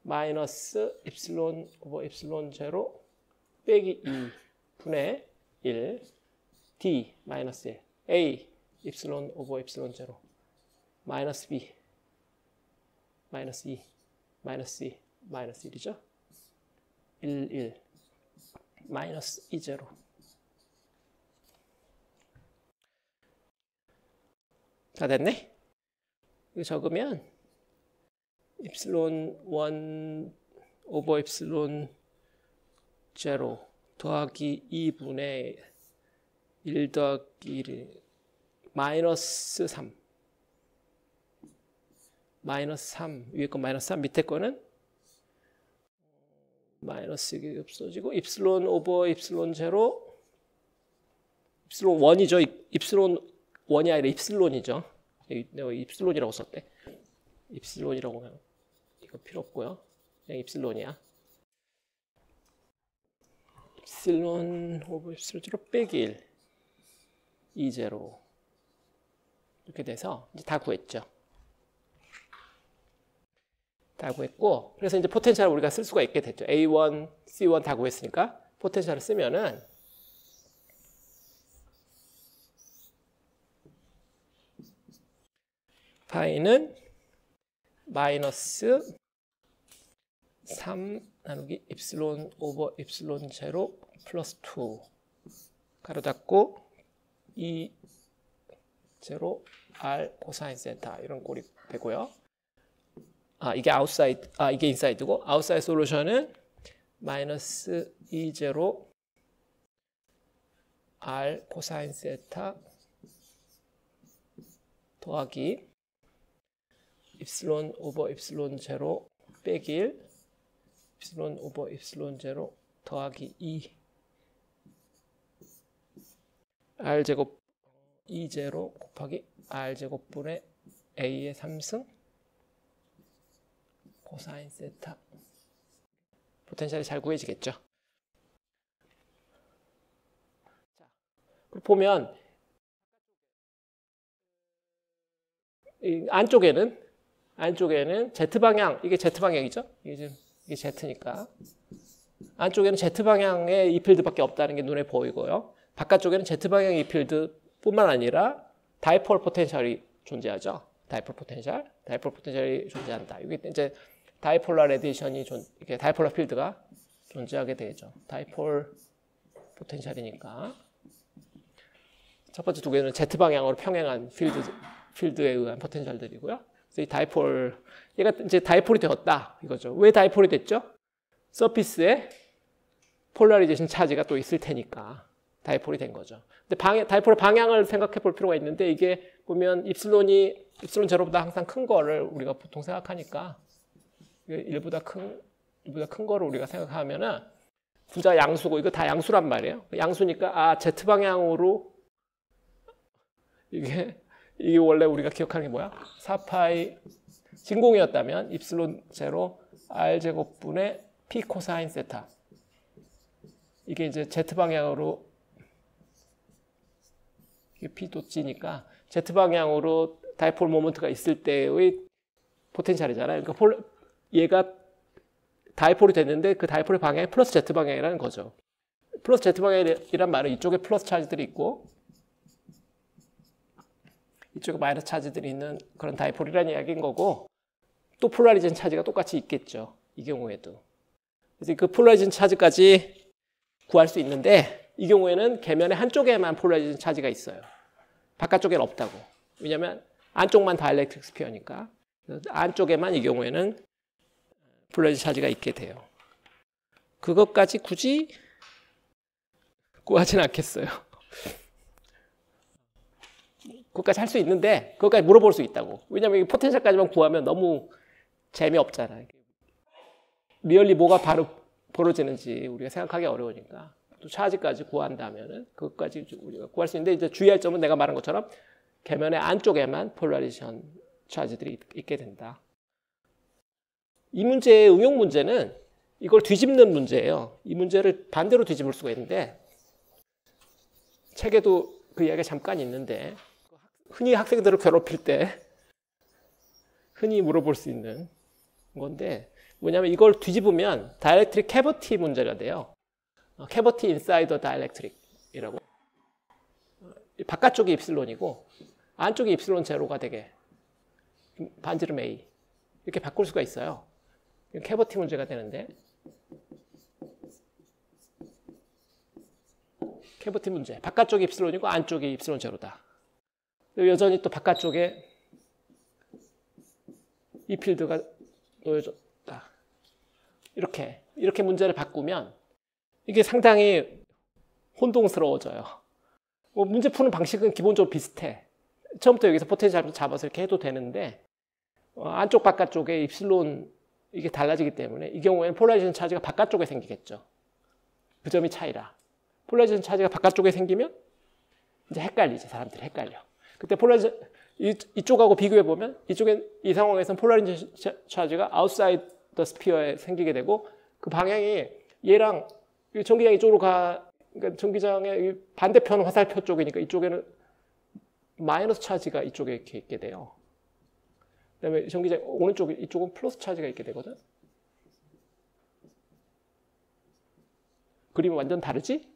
마이너스 입실론 오버 입실론 제로 빼기 2 분의 1 D 마이너스 1 A 입실론 오버 입실론 제로 마이너스 B 마이너스 2 마이너스 2 마이너스 1이죠. 1 마이너스 2제로 다 됐네? 이거 적으면 입실론 1 오버 입실론 제로 더하기 2분의 1 더하기 1 마이너스 3 위에 거 마이너스 3 밑에 거는 마이너스 이게 없어지고 입실론 오버 입실론 제로 입실론 1이죠. 입실론 1이 아니라 입실론이죠. 내가 입실론이라고 썼대. 입실론이라고 하면 이거 필요 없고요. 그냥 입실론이야. 입실론 오버 입실론 제로 빼기 1 2제로 이렇게 돼서 이제 다 구했죠. 다 구했고 그래서 이제 포텐셜을 우리가 쓸 수가 있게 됐죠. A1, C1 다 구했으니까 포텐셜을 쓰면은 파이는 마이너스 3 나누기 입실론 오버 입실론 제로 플러스 2 가로 닫고 2 제로 R 코사인 세타 이런 꼴이 되고요. 이게 아웃사이드, 이게 인사이드고 아웃사이드 솔루션은 마이너스 2 제로 R 코사인 세타 더하기 입실론 오버 입실론 제로 빼기 1 입실론 오버 입실론 제로 더하기 2 R 제곱 2 제로 곱하기 R 제곱분의 A의 3승 코사인 세타 포텐셜이 잘 구해지겠죠. 자, 보면 이 안쪽에는 Z 방향, 이게 Z방향이죠? 이게 Z니까. 안쪽에는 Z방향의 이 필드밖에 없다는 게 눈에 보이고요. 바깥쪽에는 Z방향의 이 필드뿐만 아니라 다이폴 포텐셜이 존재하죠. 다이폴 포텐셜이 존재한다. 이게 이제 다이폴라 레디에이션이 이렇게 다이폴라 필드가 존재하게 되죠. 다이폴 포텐셜이니까. 첫 번째 두 개는 Z 방향으로 평행한 필드에 의한 포텐셜들이고요. 그래서 이 다이폴, 얘가 이제 다이폴이 되었다 이거죠. 왜 다이폴이 됐죠? 서피스에 폴라리제이션 차지가 또 있을 테니까 다이폴이 된 거죠. 근데 다이폴의 방향을 생각해 볼 필요가 있는데, 이게 보면 입실론 제로보다 항상 큰 거를 우리가 보통 생각하니까, 1보다 큰 거를 우리가 생각하면은 분자 양수고, 이거 다 양수란 말이에요. 양수니까 Z 방향으로 이게 원래 우리가 기억하는 게 뭐야? 4파이 진공이었다면 입실론 제로 R제곱분의 P 코사인 세타. 이게 이제 Z방향으로, 이게 P도 G니까 Z방향으로 다이폴 모먼트가 있을 때의 포텐셜이잖아요. 그러니까 얘가 다이폴이 됐는데 그 다이폴의 방향이 플러스 Z방향이라는 거죠. 플러스 Z방향이란 말은 이쪽에 플러스 차지들이 있고 이쪽에 마이너스 차지들이 있는 그런 다이폴이라는 이야기인 거고, 또 폴라리젠 차지가 똑같이 있겠죠. 이 경우에도. 그래서 그 폴라리젠 차지까지 구할 수 있는데, 이 경우에는 계면의 한쪽에만 폴라리젠 차지가 있어요. 바깥쪽에는 없다고. 왜냐하면 안쪽만 다이엘렉트릭 스피어니까. 안쪽에만 이 경우에는 폴라리젠 차지가 있게 돼요. 그것까지 굳이 구하진 않겠어요. 그것까지 할 수 있는데, 그것까지 물어볼 수 있다고. 왜냐하면 이 포텐셜까지만 구하면 너무 재미없잖아요. 리얼리 뭐가 바로 벌어지는지 우리가 생각하기 어려우니까. 또 차지까지 구한다면은 그것까지 우리가 구할 수 있는데, 이제 주의할 점은 내가 말한 것처럼 계면의 안쪽에만 폴라리제이션 차지들이 있게 된다. 이 문제의 응용 문제는 이걸 뒤집는 문제예요. 이 문제를 반대로 뒤집을 수가 있는데, 책에도 그 이야기가 잠깐 있는데, 흔히 학생들을 괴롭힐 때 흔히 물어볼 수 있는 건데, 뭐냐면 이걸 뒤집으면 다이렉트릭 캐버티 문제가 돼요. 캐버티 인사이더 다이렉트릭이라고. 바깥쪽이 입실론이고 안쪽이 입실론 제로가 되게 반지름 A 이렇게 바꿀 수가 있어요. 캐버티 문제가 되는데, 캐버티 문제, 바깥쪽이 입실론이고 안쪽이 입실론 제로다. 여전히 또 바깥쪽에 이 필드가 놓여졌다. 이렇게 문제를 바꾸면 이게 상당히 혼동스러워져요. 뭐 문제 푸는 방식은 기본적으로 비슷해. 처음부터 여기서 포텐셜 잡아서 이렇게 해도 되는데, 안쪽 바깥쪽에 입실론 이게 달라지기 때문에 이 경우에는 폴라리제이션 차지가 바깥쪽에 생기겠죠. 그 점이 차이라. 폴라리제이션 차지가 바깥쪽에 생기면 이제 헷갈리지. 사람들이 헷갈려. 그때 폴라리제이션 이쪽하고 비교해 보면 이쪽엔 이 상황에서는 폴라리제이션 차지가 아웃사이드 더 스피어에 생기게 되고, 그 방향이 얘랑 전기장 이쪽으로 그러니까 전기장의 반대편 화살표 쪽이니까 이쪽에는 마이너스 차지가 이쪽에 이렇게 있게 돼요. 그다음에 전기장 오른쪽 이쪽은 플러스 차지가 있게 되거든. 그림이 완전 다르지?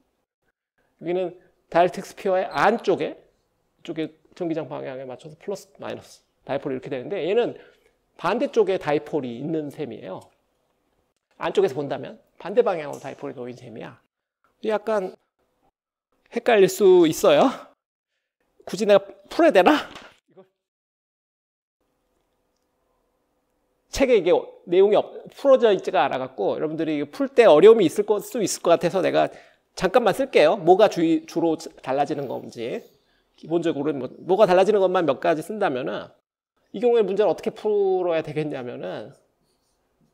여기는 다이렉트릭 스피어의 안쪽에 이쪽에 전기장 방향에 맞춰서 플러스 마이너스 다이폴이 이렇게 되는데, 얘는 반대쪽에 다이폴이 있는 셈이에요. 안쪽에서 본다면 반대 방향으로 다이폴이 놓인 셈이야. 약간 헷갈릴 수 있어요. 굳이 내가 풀어야 되나? 책에 이게 내용이 풀어져 있지가 않아갖고 여러분들이 풀 때 어려움이 있을 수 있을 것 같아서 내가 잠깐만 쓸게요. 뭐가 주로 달라지는 건지. 기본적으로는 뭐가 달라지는 것만 몇 가지 쓴다면은, 이 경우에 문제를 어떻게 풀어야 되겠냐면은,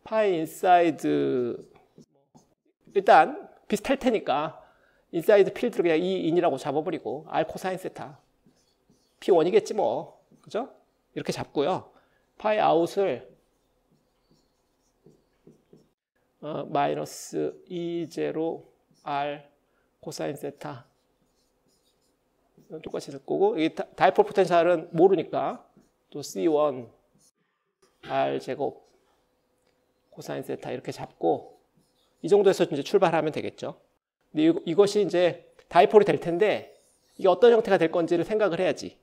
파이 인사이드, 일단 비슷할 테니까 인사이드 필드를 그냥 E인이라고 잡아버리고 R 코사인 세타 P1이겠지 뭐, 그죠? 이렇게 잡고요. 파이 아웃을 마이너스 E0 R 코사인 세타 똑같이 쓸 거고, 이 다이폴 포텐셜은 모르니까 또 C1 R 제곱 코사인 세타 이렇게 잡고 이 정도에서 이제 출발하면 되겠죠. 근데 이것이 이제 다이폴이 될 텐데 이게 어떤 형태가 될 건지를 생각을 해야지.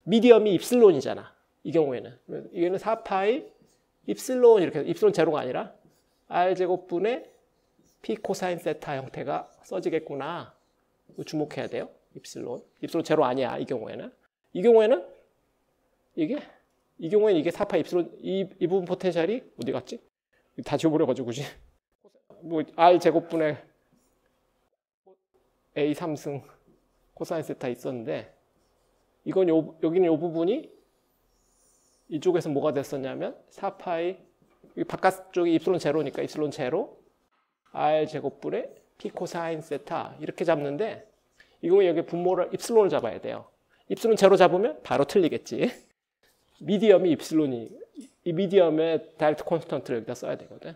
미디엄이 입실론이잖아. 이 경우에는. 이게는 4파이 입실론 이렇게 입실론 제로가 아니라 R 제곱분의 P 코사인 세타 형태가 써지겠구나. 주목해야 돼요. 입실론 제로 아니야. 이 경우에는. 이 경우에는 이게 4파이 입실론 이 부분 포텐셜이 어디 갔지? 다 지워버려가지고 굳이. 뭐 R 제곱분의 A 3승 코사인 세타 있었는데 이건 여기는 이 부분이 이쪽에서 뭐가 됐었냐면 4파이 바깥쪽이 입실론 제로니까 입실론 제로 R 제곱분의 P 코사인 세타 이렇게 잡는데 이거는 여기 분모를 입실론을 잡아야 돼요. 입실론 제로 잡으면 바로 틀리겠지. 미디엄이 입실론이 이 미디엄의 다이렉트 콘스턴트를 여기다 써야 되거든.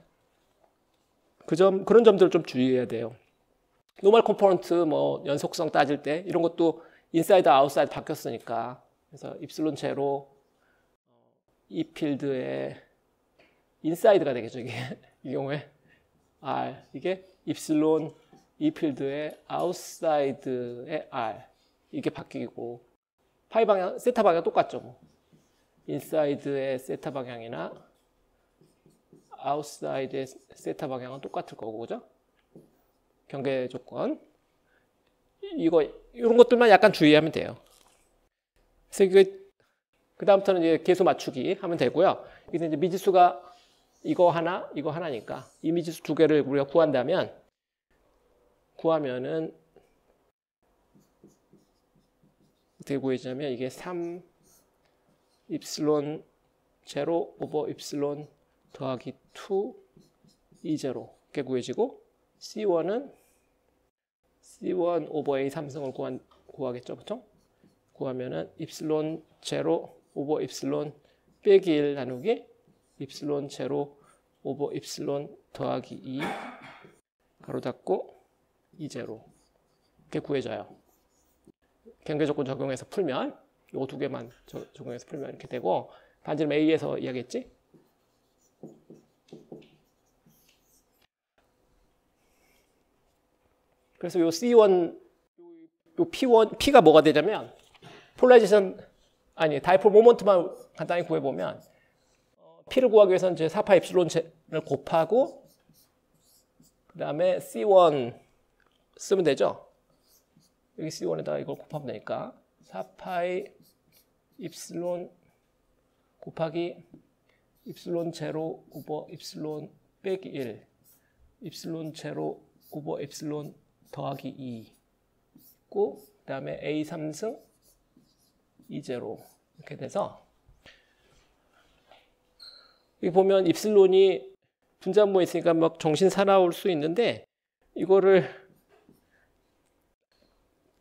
그런 점들을 좀 주의해야 돼요. 노멀 컴포넌트 뭐 연속성 따질 때 이런 것도 인사이드 아웃사이드 바뀌었으니까 그래서 입실론 제로 이 필드의 인사이드가 되겠죠. 이게 이 경우에 R 이게 입실론 이 필드의 아웃사이드의 R 이게 바뀌고 파이 방향 세타 방향 똑같죠. 뭐. 인사이드의 세타 방향이나 아웃사이드의 세타 방향은 똑같을 거고 그죠? 경계 조건 이런 것들만 약간 주의하면 돼요. 그래서 그 다음부터는 이제 계수 맞추기 하면 되고요. 이제 미지수가 이거 하나니까 이 미지수 두 개를 우리가 구하면은 어떻게 구해지냐면 이게 3 입실론 제로 오버 입실론 더하기 2 E0 이렇게 구해지고 C1은 C1 오버 A 3승을 구하겠죠, 보통? 구하면은 입실론 제로 오버 입실론 빼기 1 나누기 입실론 제로 오버 입실론 더하기 2 가로 닫고 E0 이렇게 구해져요. 경계 조건 적용해서 풀면 이 두 개만 적용해서 풀면 이렇게 되고 반지름 A에서 이야기했지? 그래서 요 C1, 요 P1, P가 뭐가 되냐면 폴라리제이션 다이폴 모먼트만 간단히 구해보면 P를 구하기 위해서는 이제 4파 입실론을 곱하고 그 다음에 C1 쓰면 되죠. 여기 C1에다가 이걸 곱하면 되니까 4파이 입실론 곱하기 입실론 제로 오버 입실론 빼기 1 입실론 제로 오버 입실론 더하기 2 있고 그 다음에 A 3승 E0 이렇게 돼서 여기 보면 입실론이 분자모에 있으니까 막 정신 사나울 수 있는데 이거를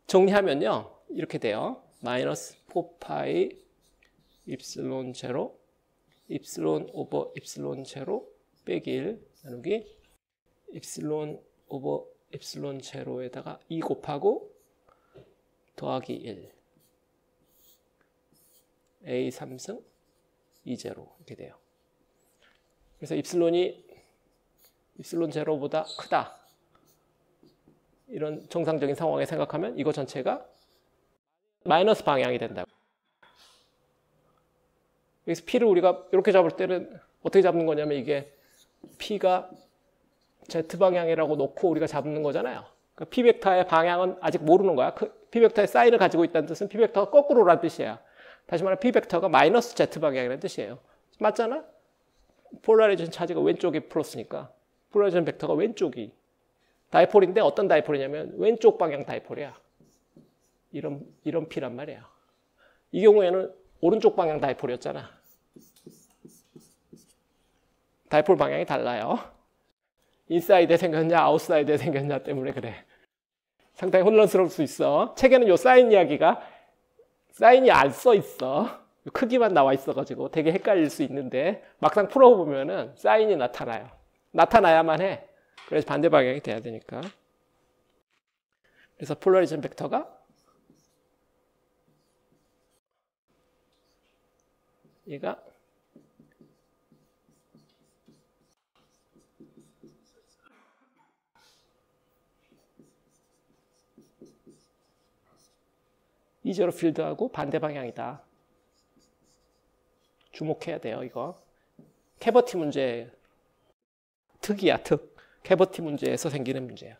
정리하면요 이렇게 돼요. 마이너스 4파이 입실론 제로 입실론 오버 입실론 제로 빼기 1 나누기 입실론 오버 입실론 제로에다가 2 곱하고 더하기 1 A 3승 E0 이렇게 돼요. 그래서 입실론이 입실론 제로보다 크다. 이런 정상적인 상황에 생각하면 이거 전체가 마이너스 방향이 된다고. 여기서 P를 우리가 이렇게 잡을 때는 어떻게 잡는 거냐면 이게 P가 Z방향이라고 놓고 우리가 잡는 거잖아요. 그러니까 P벡터의 방향은 아직 모르는 거야. P벡터의 사인을 가지고 있다는 뜻은 P벡터가 거꾸로라는 뜻이야. 다시 말하면 P벡터가 마이너스 Z방향이라는 뜻이에요. 맞잖아? 폴라리제이션 차지가 왼쪽이 플러스니까 폴라리제이션 벡터가 왼쪽이 다이폴인데 어떤 다이폴이냐면 왼쪽 방향 다이폴이야. 이런 P란 말이야. 이 경우에는 오른쪽 방향 다이폴이었잖아. 다이폴 방향이 달라요. 인사이드에 생겼냐 아웃사이드에 생겼냐 때문에 그래. 상당히 혼란스러울 수 있어. 책에는 요 사인 이야기가 사인이 안 써 있어. 크기만 나와 있어가지고 되게 헷갈릴 수 있는데 막상 풀어보면은 사인이 나타나요. 나타나야만 해. 그래서 반대 방향이 돼야 되니까. 그래서 폴라리제이션 벡터가 얘가 이제로 필드하고 반대 방향이다. 주목해야 돼요, 이거. 캐버티 문제 특이야, 특. 캐버티 문제에서 생기는 문제야.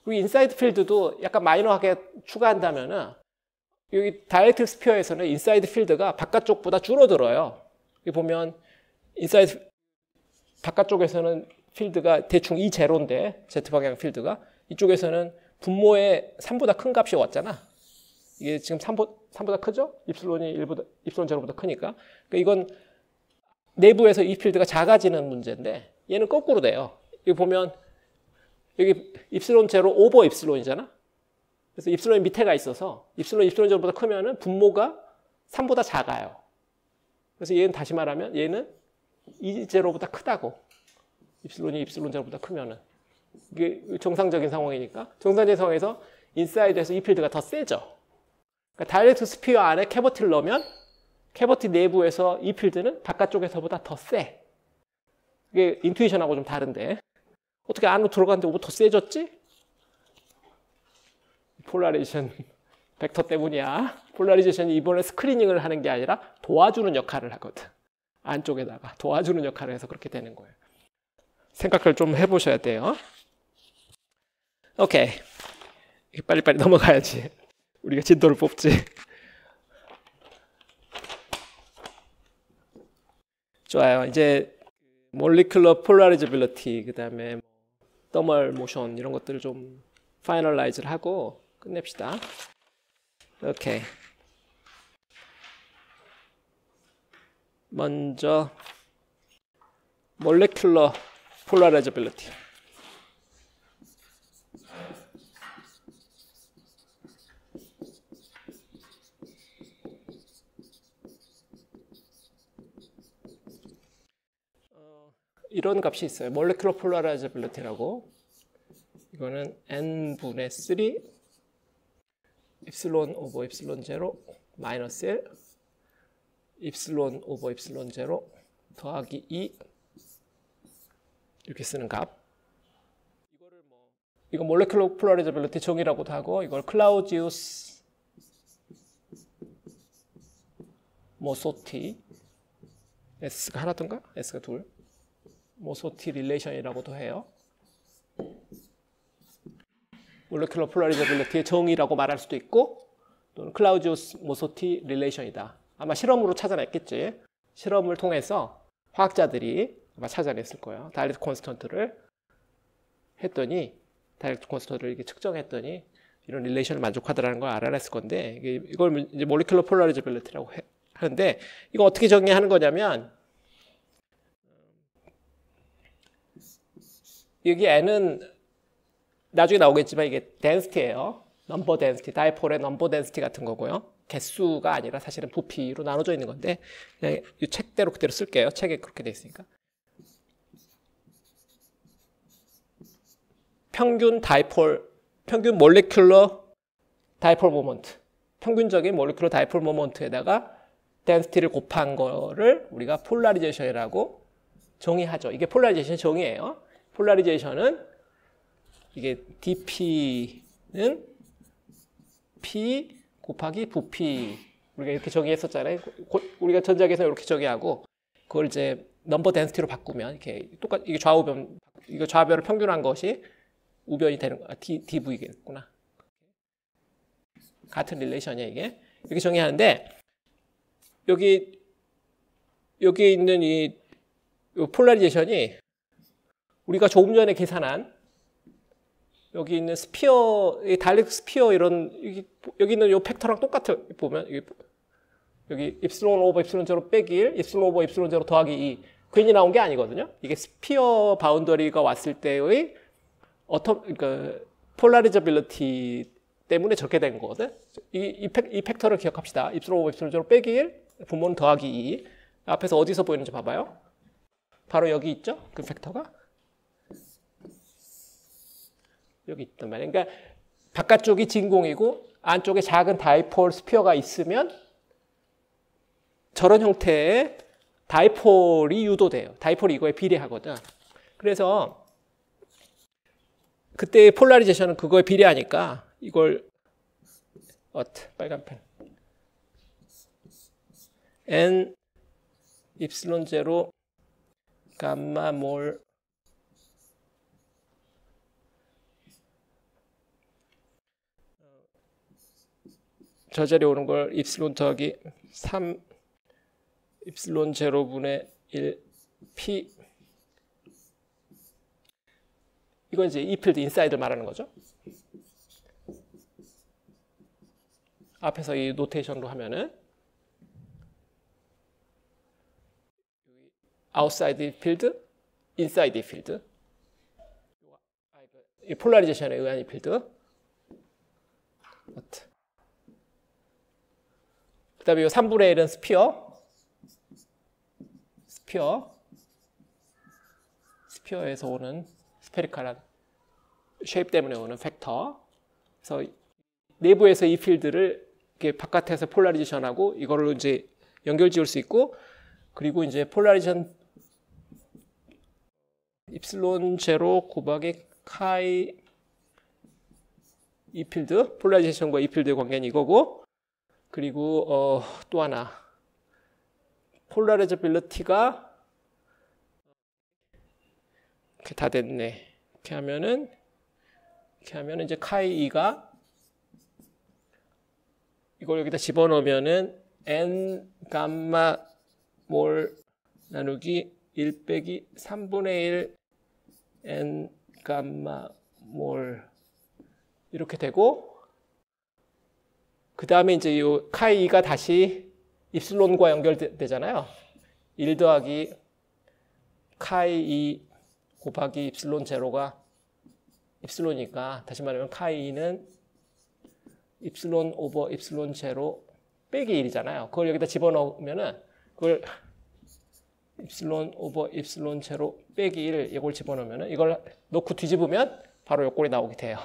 그리고 인사이드 필드도 약간 마이너하게 추가한다면은 여기 다이렉트 스피어에서는 인사이드 필드가 바깥쪽보다 줄어들어요. 여기 보면 인사이드 바깥쪽에서는 필드가 대충 E0인데 Z방향 필드가 이쪽에서는 분모의 3보다 큰 값이 왔잖아. 이게 지금 3보다 크죠? 입실론이 1보다, 입실론 제로보다 크니까. 그러니까 이건 내부에서 이 필드가 작아지는 문제인데 얘는 거꾸로 돼요. 여기 보면 여기 입실론 제로 오버 입실론이잖아. 그래서 입실론이 밑에가 있어서 입실론 제로보다 크면은 분모가 3보다 작아요. 그래서 얘는 다시 말하면 얘는 이 제로보다 크다고. 입실론이 입실론 제로보다 크면은 이게 정상적인 상황이니까 정상적인 상황에서 인사이드에서 이 필드가 더 세죠. 그러니까 다이렉트 스피어 안에 캐버티를 넣으면 캐버티 내부에서 이 필드는 바깥쪽에서보다 더 세. 이게 인투이션하고 좀 다른데 어떻게 안으로 들어갔는데 뭐 더 세졌지? 폴라리제이션 벡터 때문이야. 폴라리제이션이 이번에 스크리닝을 하는 게 아니라 도와주는 역할을 하거든. 안쪽에다가 도와주는 역할을 해서 그렇게 되는 거예요. 생각을 좀 해보셔야 돼요. 오케이. 빨리빨리 넘어가야지. 우리가 진도를 뽑지. 좋아요. 이제 몰리큘러 폴라리저빌리티 그다음에 더멀 모션 이런 것들을 좀 파이널라이즈를 하고 끝냅시다. 오케이. 먼저 몰리큘러 폴라리저빌리티. 이런 값이 있어요. 몰리큘러 폴라라이저빌리티라고. 이거는 n분의 3 입실론 오버 입실론 제로 마이너스 1 입실론 오버 입실론 제로 더하기 2 이렇게 쓰는 값. 이거 몰리큘러 폴라라이저빌리티 정의라고도 하고 이걸 클라우지우스 모소티 S가 하나든가 S가 둘 모소티 릴레이션이라고도 해요. 몰리큘러 폴라리저빌리티의 정의라고 말할 수도 있고 또는 클라우지우스 모소티 릴레이션이다. 아마 실험으로 찾아냈겠지. 실험을 통해서 화학자들이 아마 찾아냈을 거예요. 다이렉트 콘스턴트를 했더니 다이렉트 콘스턴트를 이렇게 측정했더니 이런 릴레이션을 만족하더라는 걸 알아냈을 건데 이걸 이제 몰리큘러 폴라리저빌리티라고 하는데 이거 어떻게 정의하는 거냐면 여기 n은 나중에 나오겠지만 이게 덴시티예요. 넘버 덴시티, 다이폴의 넘버 덴시티 같은 거고요. 개수가 아니라 사실은 부피로 나눠져 있는 건데 그냥 이 책대로 그대로 쓸게요. 책에 그렇게 돼 있으니까. 평균 다이폴, 평균 몰리큘러 다이폴 모먼트, 평균적인 몰리큘러 다이폴 모먼트에다가 덴시티를 곱한 거를 우리가 폴라리제이션이라고 정의하죠. 이게 폴라리제이션 정의예요. 폴라리제이션은 이게 dp는 p 곱하기 부피 우리가 이렇게 정의했었잖아요. 우리가 전자계에서 이렇게 정의하고 그걸 이제 넘버 덴시티로 바꾸면 이렇게 똑같 이게 좌우변 이거 좌변을 평균한 것이 우변이 되는 거야. dv겠구나. 같은 릴레이션이야 이게. 이렇게 정의하는데 여기 있는 이 폴라리제이션이 우리가 조금 전에 계산한 여기 있는 스피어, 다이렉트 스피어 이런 여기 있는 이 팩터랑 똑같아 보면 여기 입실론 오버 입실론 제로 빼기 1, 입실론 오버 입실론 제로 더하기 2 괜히 나온 게 아니거든요. 이게 스피어 바운더리가 왔을 때의 그러니까 폴라리저빌리티 때문에 적게 된 거거든. 이 팩터를 기억합시다. 입실론 오버 입실론 제로 빼기 1, 분모는 더하기 2 앞에서 어디서 보이는지 봐봐요. 바로 여기 있죠? 그 팩터가. 여기 있단 말이에요. 그러니까 바깥쪽이 진공이고 안쪽에 작은 다이폴 스피어가 있으면 저런 형태의 다이폴이 유도돼요. 다이폴이 이거에 비례하거든. 그래서 그때의 폴라리제이션은 그거에 비례하니까 이걸 빨간 펜 n 입실론 제로 감마 몰 저 자리에 오는 걸 입실론 더하기 3 입실론 제로분의 1 p 이건 이제 이 필드 인사이드를 말하는 거죠. 앞에서 이 노테이션으로 하면은 아웃사이드 필드, 인사이드 필드, 이 폴라리제이션에 의한 이 필드. 그 다음에 이 3분의 1은 스피어에서 오는 스페리칼한 쉐입 때문에 오는 팩터. 그래서 내부에서 이 필드를 이렇게 바깥에서 폴라리제이션하고 이거를 이제 연결 지을 수 있고, 그리고 이제 폴라리제이션 입실론 제로 곱하기 카이 이 필드, 폴라리제이션과 이 필드의 관계는 이거고, 그리고 또 하나 폴라리저빌리티가 이렇게 다 됐네. 이렇게 하면은 이제 카이 2가 이걸 여기다 집어넣으면은 n 감마 몰 나누기 1 빼기 3분의 1 n 감마 몰 이렇게 되고, 그 다음에 이제 이 카이 2가 다시 입실론과 연결되잖아요. 1 더하기 카이 2 곱하기 입실론 제로가 입실론이니까, 다시 말하면 카이 2는 입실론 오버 입실론 제로 빼기 1이잖아요. 그걸 여기다 집어넣으면은 그걸 입실론 오버 입실론 제로 빼기 1 이걸 집어넣으면은 이걸 놓고 뒤집으면 바로 요 꼴이 나오게 돼요.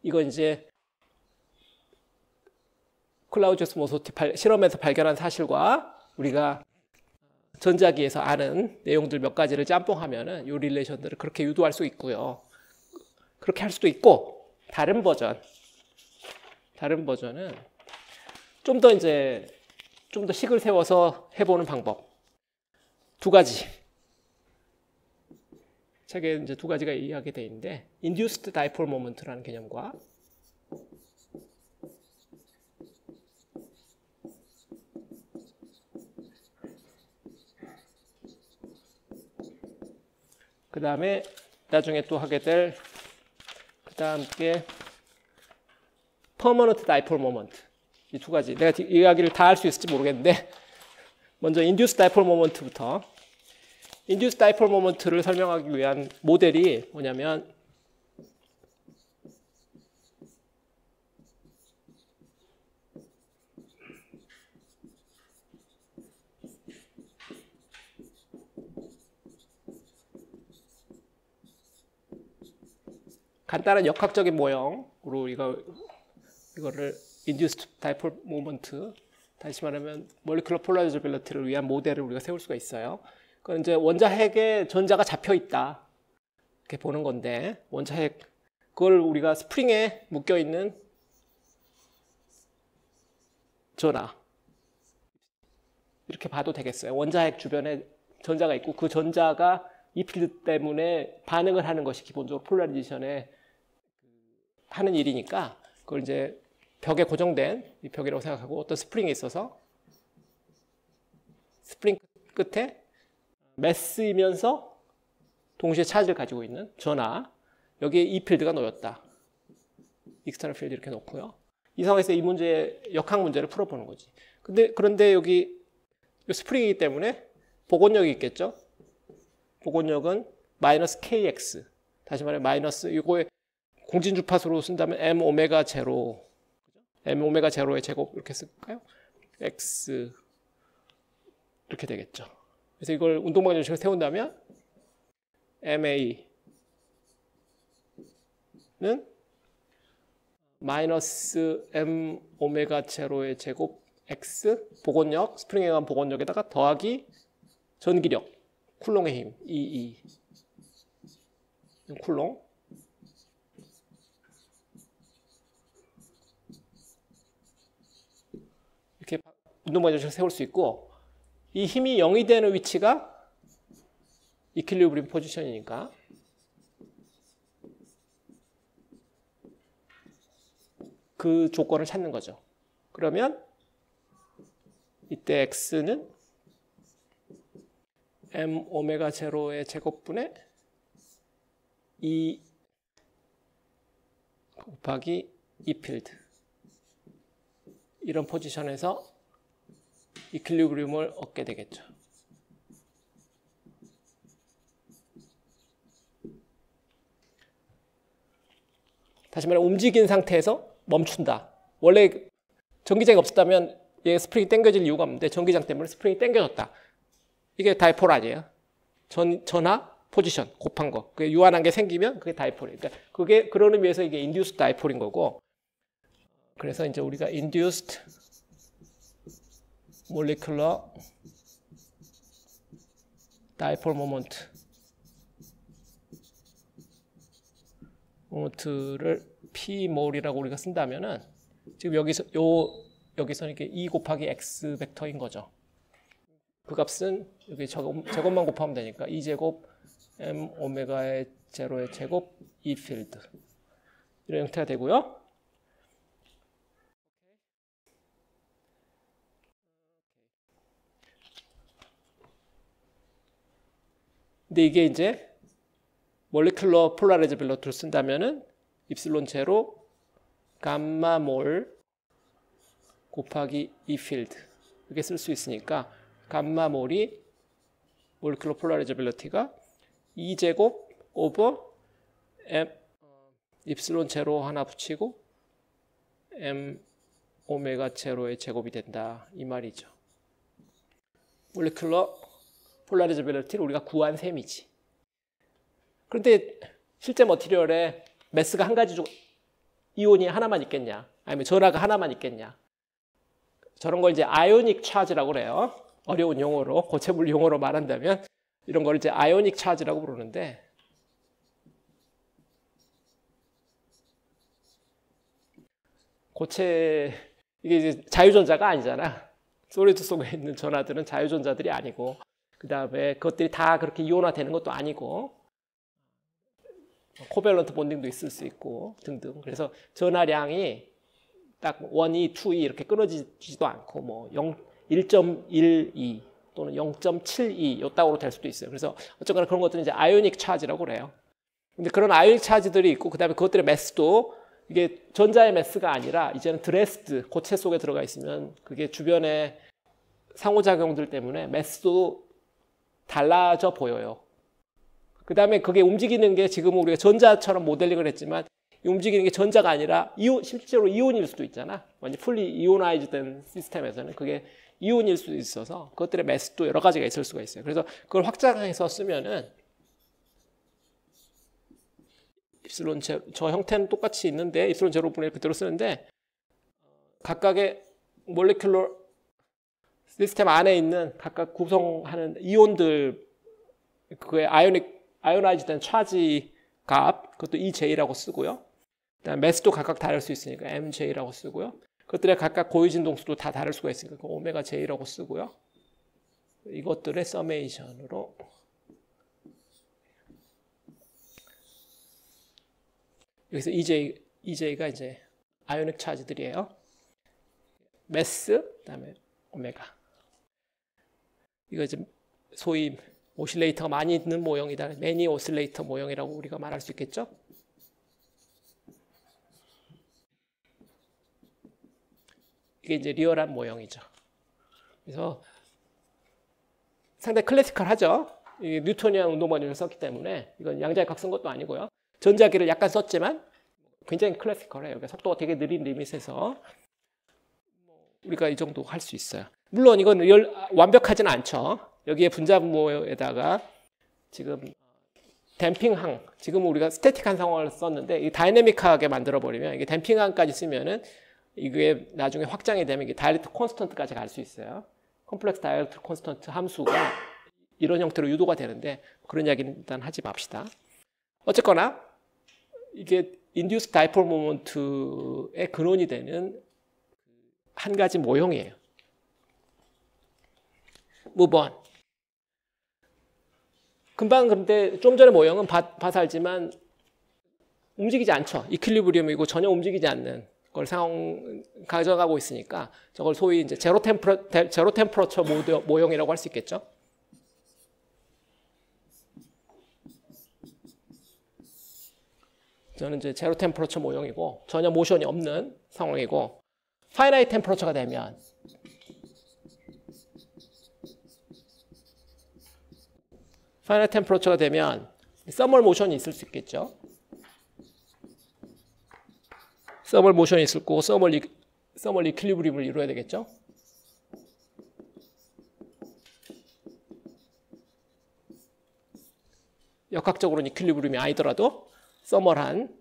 이거 이제 클라우지우스 모소티 실험에서 발견한 사실과 우리가 전자기에서 아는 내용들 몇 가지를 짬뽕하면은 이 릴레이션들을 그렇게 유도할 수 있고요. 그렇게 할 수도 있고, 다른 버전은 좀 더 식을 세워서 해보는 방법. 두 가지. 책에 이제 두 가지가 이야기 되어 있는데, Induced Dipole Moment라는 개념과 그 다음에 나중에 또 하게 될 그 다음 게 Permanent Dipole Moment. 이 두 가지. 내가 이 이야기를 다 할 수 있을지 모르겠는데, 먼저 Induced Dipole Moment부터. Induced Dipole Moment를 설명하기 위한 모델이 뭐냐면, 간단한 역학적인 모형으로 이거를 Induced Dipole Moment, 다시 말하면 Molecular Polarizability를 위한 모델을 우리가 세울 수가 있어요. 그건 이제 원자핵에 전자가 잡혀 있다 이렇게 보는 건데, 원자핵 그걸 우리가 스프링에 묶여 있는 전하 이렇게 봐도 되겠어요. 원자핵 주변에 전자가 있고 그 전자가 이 필드 때문에 반응을 하는 것이 기본적으로 폴라리제이션에 하는 일이니까, 그걸 이제 벽에 고정된 이 벽이라고 생각하고, 어떤 스프링이 있어서 스프링 끝에 매스이면서 동시에 차지를 가지고 있는 전하, 여기에 이 필드가 놓였다. 익스터널 필드 이렇게 놓고요. 이 상황에서 이 문제, 역학 문제를 풀어보는 거지. 그런데 여기 스프링이기 때문에 복원력이 있겠죠. 복원력은 마이너스 kx. 다시 말해 마이너스 이거에 공진 주파수로 쓴다면 m 오메가 제로, m 오메가 제로의 제곱 이렇게 쓸까요? x 이렇게 되겠죠. 그래서 이걸 운동방정식을 세운다면 ma는 마이너스 m 오메가 제로의 제곱 X 복원력, 스프링에 의한 복원력에다가 더하기 전기력, 쿨롱의 힘, EE. 쿨롱. 이렇게 운동방정식을 세울 수 있고, 이 힘이 0이 되는 위치가 이퀄리브리움 포지션이니까 그 조건을 찾는 거죠. 그러면 이때 x는 m 오메가 제로의 제곱분의 2 곱하기 E 필드, 이런 포지션에서 이퀄리브리움을 얻게 되겠죠. 다시 말해 움직인 상태에서 멈춘다. 원래 전기장이 없었다면 얘 스프링이 당겨질 이유가 없는데 전기장 때문에 스프링이 당겨졌다. 이게 다이폴 아니에요. 전하 포지션 곱한 거. 그게 유한한 게 생기면 그게 다이폴이에요. 그러니까 그게 그런 의미에서 이게 인듀스드 다이폴인 거고. 그래서 이제 우리가 induced molecular dipole 모먼트를 P몰이라고 우리가 쓴다면은 지금 여기서는 이게 E 곱하기 X 벡터인 거죠. 그 값은 여기 제곱만 곱하면 되니까 E 제곱 M 오메가의 제로의 제곱 E 필드, 이런 형태가 되고요. 근데 이게 이제 몰리큘러 폴라라이저빌리티를 쓴다면은 입실론 제로 감마 몰 곱하기 E 필드 이렇게 쓸 수 있으니까 감마 몰이 몰리큘러 폴라라이저빌리티가 E 제곱 오버 M 입실론 제로 하나 붙이고 M 오메가 제로의 제곱이 된다, 이 말이죠. 몰리큘러 폴라라이저빌리티를 우리가 구한 셈이지. 그런데 실제 머티리얼에 매스가 한 가지 이온이 하나만 있겠냐, 아니면 전하가 하나만 있겠냐. 저런 걸 이제 아이오닉 차지라고 그래요. 어려운 용어로, 고체물 용어로 말한다면 이런 걸 이제 아이오닉 차지라고 부르는데, 이게 이제 자유전자가 아니잖아. 소리드 속에 있는 전하들은 자유전자들이 아니고, 그 다음에 그것들이 다 그렇게 이온화되는 것도 아니고, 코밸런트 본딩도 있을 수 있고 등등. 그래서 전하량이 딱 1, 2, 2, 2 이렇게 끊어지지도 않고 뭐 1.12 또는 0.72 요따구로 될 수도 있어요. 그래서 어쨌거나 그런 것들은 이제 아이오닉 차지라고 그래요. 근데 그런 아이오닉 차지들이 있고, 그다음에 그것들의 매스도 이게 전자의 매스가 아니라 이제는 드레스드, 고체 속에 들어가 있으면 그게 주변의 상호작용들 때문에 매스도 달라져 보여요. 그 다음에 그게 움직이는 게 지금 우리가 전자처럼 모델링을 했지만 이 움직이는 게 전자가 아니라 실제로 이온일 수도 있잖아. 완전 풀리 이오나이즈 된 시스템에서는 그게 이온일 수도 있어서 그것들의 매스도 여러 가지가 있을 수가 있어요. 그래서 그걸 확장해서 쓰면은 입실론 제로, 저 형태는 똑같이 있는데 입실론 제로분의 그대로 쓰는데 각각의 몰리큘러 시스템 안에 있는 각각 구성하는 이온들, 그의 아이오나이즈 된 차지 값, 그것도 EJ라고 쓰고요. 그다음에 매스도 각각 다를 수 있으니까 MJ라고 쓰고요. 그것들의 각각 고유 진동수도 다 다를 수가 있으니까 오메가 J라고 쓰고요. 이것들의 서메이션으로 여기서 EJ가 이제 아이오닉 차지들이에요. 매스, 그다음에 오메가. 이거 이제 소위 오실레이터가 많이 있는 모형이다. 매니 오실레이터 모형이라고 우리가 말할 수 있겠죠. 이게 이제 리얼한 모형이죠. 그래서 상당히 클래시컬하죠. 이게 뉴토니안 운동방정식을 썼기 때문에 이건 양자역학 쓴 것도 아니고요. 전자기를 약간 썼지만 굉장히 클래시컬해요. 속도가 되게 느린 리밋에서 우리가 이 정도 할 수 있어요. 물론 이건 완벽하지는 않죠. 여기에 분자분모에다가 지금 댐핑항, 지금 우리가 스태틱한 상황을 썼는데 이 다이내믹하게 만들어버리면 이게 댐핑항까지 쓰면은 이게 나중에 확장이 되면 이게 다이렉트 콘스턴트까지 갈 수 있어요. 컴플렉스 다이렉트 콘스턴트 함수가 이런 형태로 유도가 되는데 그런 이야기는 일단 하지 맙시다. 어쨌거나 이게 인듀스 다이폴 모먼트의 근원이 되는 한 가지 모형이에요. move on. 금방 근데 좀 전에 모형은 봐서 알지만 움직이지 않죠. 이퀄리브리엄이고 전혀 움직이지 않는 걸 가져가고 있으니까 저걸 소위 이제 제로 템퍼러처 모형이라고 할 수 있겠죠. 저는 이제 제로 템퍼러처 모형이고 전혀 모션이 없는 상황이고 파이나이트 템퍼러처가 되면 파이나이트 템퍼러처가 되면 서멀 모션이 있을 수 있겠죠. 서멀 모션이 있을 거고 서멀 이퀄리브리엄을 이루어야 되겠죠. 역학적으로는 이퀄리브리엄이 아니더라도 서멀한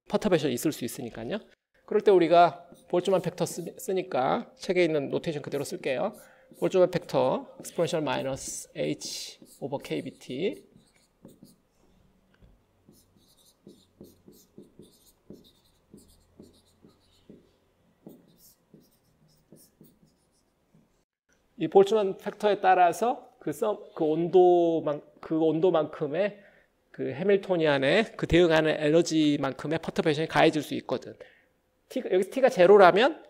퍼터베이션이 있을 수 있으니까요. 그럴 때 우리가 볼츠만 팩터 쓰니까 책에 있는 노테이션 그대로 쓸게요. 볼츠만 팩터 exponential minus h over kbt 이 볼츠만 팩터에 따라서 그 온도만큼의 그 해밀토니안의 그 대응하는 에너지만큼의 퍼터베이션이 가해질 수 있거든. 여기서 t가 제로라면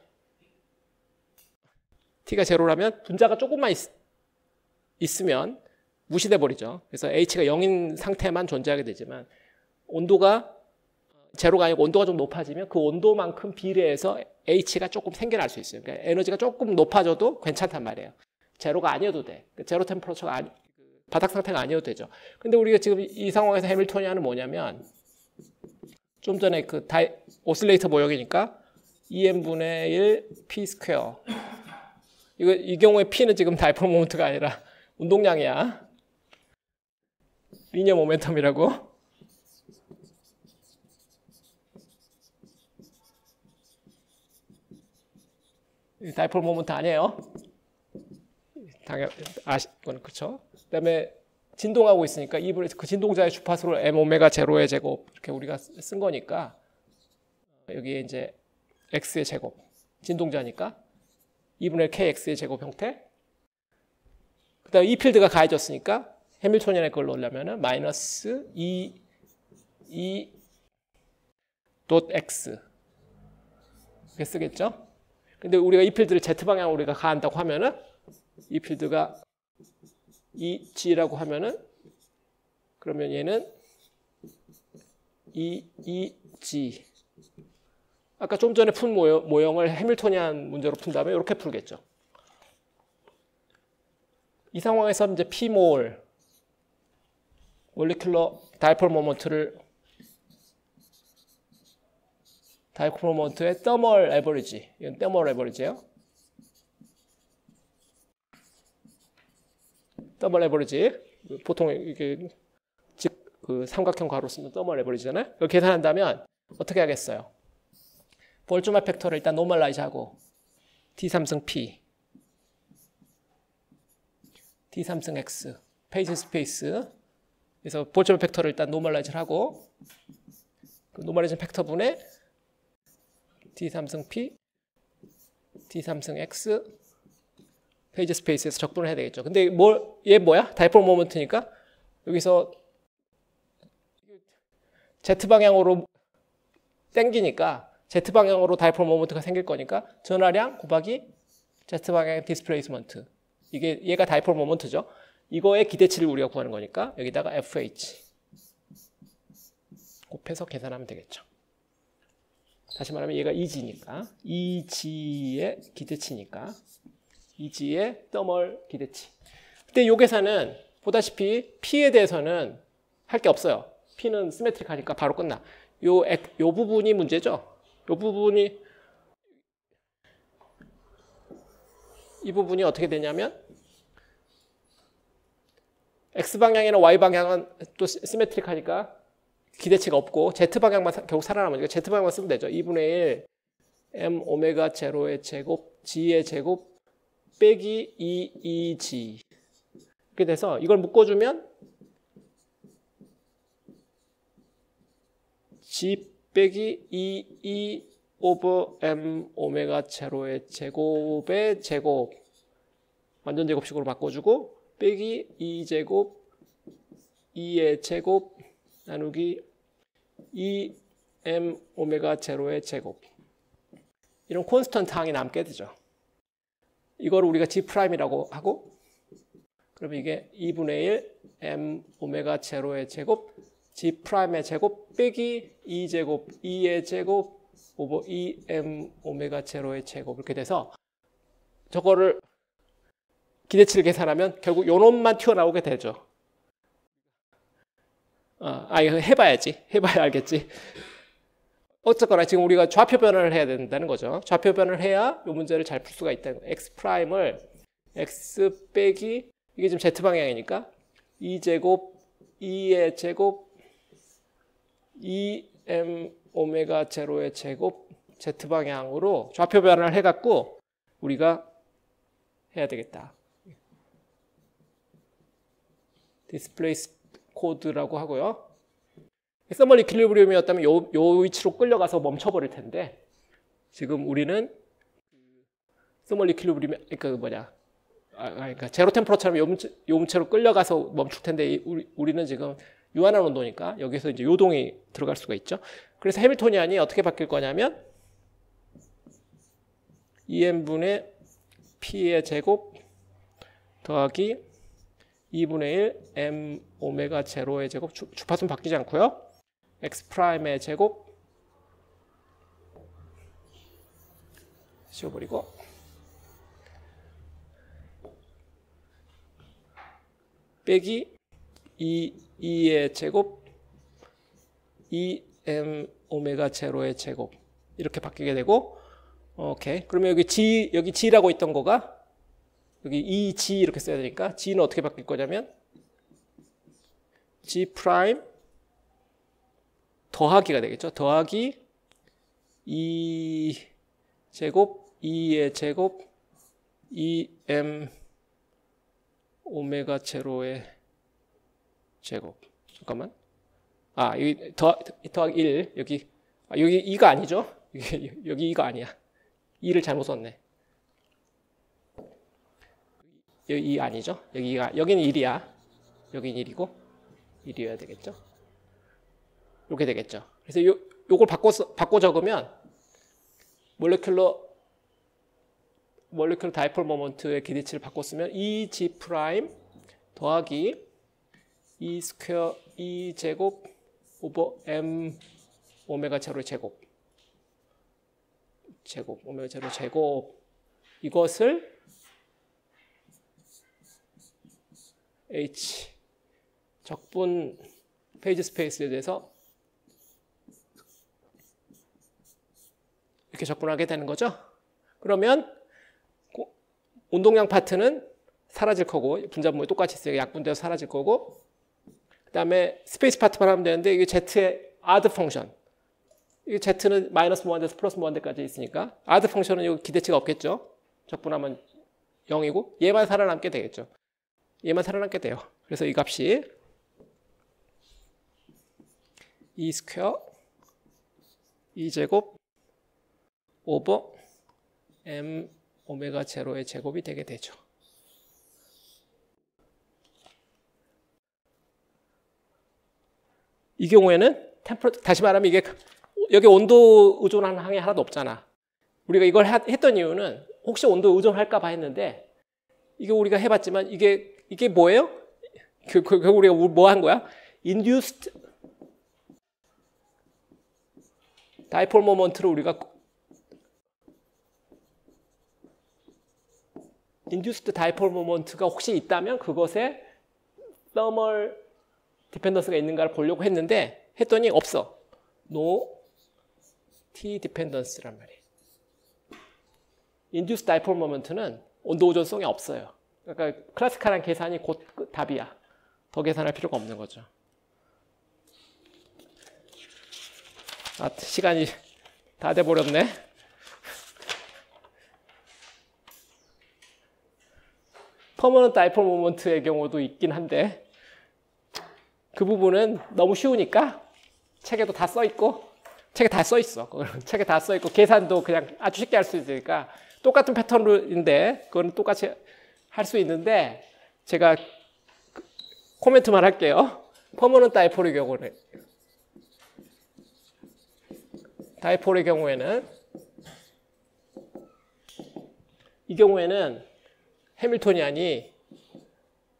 분자가 조금만 있으면 무시돼 버리죠. 그래서 h가 0인 상태만 존재하게 되지만 온도가 제로가 아니고 온도가 좀 높아지면 그 온도만큼 비례해서 h가 조금 생겨날 수 있어요. 그러니까 에너지가 조금 높아져도 괜찮단 말이에요. 제로가 아니어도 돼. 제로 템퍼러처가 바닥 상태가 아니어도 되죠. 근데 우리가 지금 이 상황에서 해밀토니안은 뭐냐면 좀 전에 그 오실레이터 모형이니까 2n분의 1 p 스퀘어. 이 경우에 p는 지금 다이폴 모멘트가 아니라 운동량이야. 리니어 모멘텀이라고. 다이폴 모멘트 아니에요. 당연 아시건 그렇죠. 그다음에 진동하고 있으니까 그 진동자의 주파수를 m 오메가 제로의 제곱 이렇게 우리가 쓴 거니까 여기에 이제 x의 제곱 진동자니까 2분의 kx의 제곱 형태. 그다음에 이 필드가 가해졌으니까 해밀토니안의 걸 넣으려면은 마이너스 2 닷 x 이렇게 쓰겠죠. 근데 우리가 이 필드를 z 방향으로 우리가 가한다고 하면은 이 필드가 G라고 하면은 그러면 얘는 G. 아까 좀 전에 푼 모형을 해밀토니안 문제로 푼다면 이렇게 풀겠죠. 이 상황에서 이제 P몰 몰리큘러 다이폴 모먼트의 더멀 에버리지. 이건 더멀 에버리지예요. 더멀 에버리지. 보통 이게 그 삼각형 괄호 쓰면 더멀 에버리지잖아요. 이걸 계산한다면 어떻게 하겠어요? 볼츠만 팩터를 일단 노멀라이즈 하고 D3승 P D3승 X 페이지 스페이스 그래서 볼츠만 팩터를 일단 노멀라이즈를 하고 그 노멀라이즈 팩터분의 D3승 P D3승 X 페이지 스페이스에서 적분을 해야 되겠죠. 근데 얘 뭐야? 다이폴 모먼트니까 여기서 Z 방향으로 땡기니까 Z방향으로 다이폴 모먼트가 생길 거니까 전하량 곱하기 Z방향의 디스플레이스먼트. 얘가 다이폴 모먼트죠. 이거의 기대치를 우리가 구하는 거니까 여기다가 FH 곱해서 계산하면 되겠죠. 다시 말하면 얘가 EG니까 EG의 기대치니까 EG의 더멀 기대치. 근데 요 계산은 보다시피 P에 대해서는 할 게 없어요. P는 시메트릭하니까 바로 끝나. 요 부분이 문제죠. 요 부분이 이 부분이 어떻게 되냐면 X방향이나 Y방향은 또 시메트릭하니까 기대치가 없고 Z방향만 결국 살아남으니까 Z방향만 쓰면 되죠. 2분의 1 m 오메가 제로의 제곱 g의 제곱 빼기 2g 이렇게 돼서 이걸 묶어주면 g 빼기 2 오버 m 오메가 제로의 제곱의 제곱 완전 제곱식으로 바꿔주고 빼기 2제곱 2의 제곱 나누기 2m 오메가 제로의 제곱 이런 콘스턴트 항이 남게 되죠. 이걸 우리가 G'이라고 하고 그러면 이게 2분의 1 m 오메가 제로의 제곱 G'의 제곱 빼기 2제곱 2의 제곱 오버 2m 오메가 제로의 제곱 이렇게 돼서 저거를 기대치를 계산하면 결국 요 놈만 튀어나오게 되죠. 이거 해봐야지. 해봐야 알겠지. 어쨌거나 지금 우리가 좌표 변환을 해야 된다는 거죠. 좌표 변환을 해야 이 문제를 잘 풀 수가 있다는 거예요. X'을 X 빼기 이게 지금 Z 방향이니까 2제곱 2의 제곱 2m 오메가 제로의 제곱 Z방향으로 좌표 변환을 해갖고 우리가 해야 되겠다. 디스플레이스 코드라고 하고요. 서멀 이퀄리브리움이었다면 요 위치로 끌려가서 멈춰버릴 텐데 지금 우리는 서멀 이퀄리브리움 그러니까 제로 템퍼러처럼 요 문체로 끌려가서 멈출 텐데 우리는 지금 유한한 온도니까 여기서 이제 요동이 들어갈 수가 있죠. 그래서 해밀토니안이 어떻게 바뀔 거냐면 2n분의 p의 제곱 더하기 2분의 1 m 오메가 제로의 제곱 주파수는 바뀌지 않고요. X'의 제곱 씌워버리고 빼기 2의 제곱 2m 오메가 제로의 제곱 이렇게 바뀌게 되고 오케이. 그러면 여기 G라고 있던 거가 여기 2G 이렇게 써야 되니까 G는 어떻게 바뀔 거냐면 G' 더하기가 되겠죠. 더하기 2제곱 2의 제곱 2m 오메가 제로의 제곱. 잠깐만. 여기 더하기 1 여기 2가 아니죠. 여기 2가 아니야. 2를 잘못 썼네. 여기 2 아니죠. 여기는 1이야. 여기는 1이고 1이어야 되겠죠. 이렇게 되겠죠. 그래서 요걸 바꿔 적으면 몰레큘러 다이폴 모먼트의 기대치를 바꿔 쓰면 2g' 더하기 2 스퀘어 2 제곱 오버 m 오메가 제로의 제곱 오메가 제로 제곱 이것을 h 적분 페이지 스페이스에 대해서 이렇게 적분하게 되는 거죠. 그러면 운동량 파트는 사라질 거고 분자분모에 똑같이 있어요. 약분되어 사라질 거고 그 다음에 스페이스 파트만 하면 되는데 이게 Z의 아드 펑션 이게 Z는 마이너스 무한대에서 플러스 무한대까지 있으니까 아드 펑션은 여기 기대치가 없겠죠. 적분하면 0이고 얘만 살아남게 되겠죠. 얘만 살아남게 돼요. 그래서 이 값이 2 스퀘어 2제곱 오버 m 오메가 제로의 제곱이 되게 되죠. 이 경우에는 다시 말하면 이게 여기 온도 의존하는 항이 하나도 없잖아. 우리가 이걸 했던 이유는 혹시 온도 의존할까 봐 했는데 이게 우리가 해봤지만 이게 뭐예요? 결국 우리가 뭐 한 거야? Induced dipole moment를 우리가 Induced dipole moment가 혹시 있다면 그것에 thermal dependence가 있는가를 보려고 했더니 없어. No T dependence란 말이에요. Induced dipole moment는 온도 의존성이 없어요. 그러니까 클래시컬한 계산이 곧 답이야. 더 계산할 필요가 없는 거죠. 시간이 다 돼버렸네. 퍼머넌트 다이폴 모먼트의 경우도 있긴 한데 그 부분은 너무 쉬우니까 책에도 다 써 있고 책에 다 써 있어. 책에 다 써 있고 계산도 그냥 아주 쉽게 할 수 있으니까 똑같은 패턴인데 그건 똑같이 할 수 있는데 제가 코멘트만 할게요. 퍼머넌트 다이폴의 경우에는 이 경우에는 해밀토니안이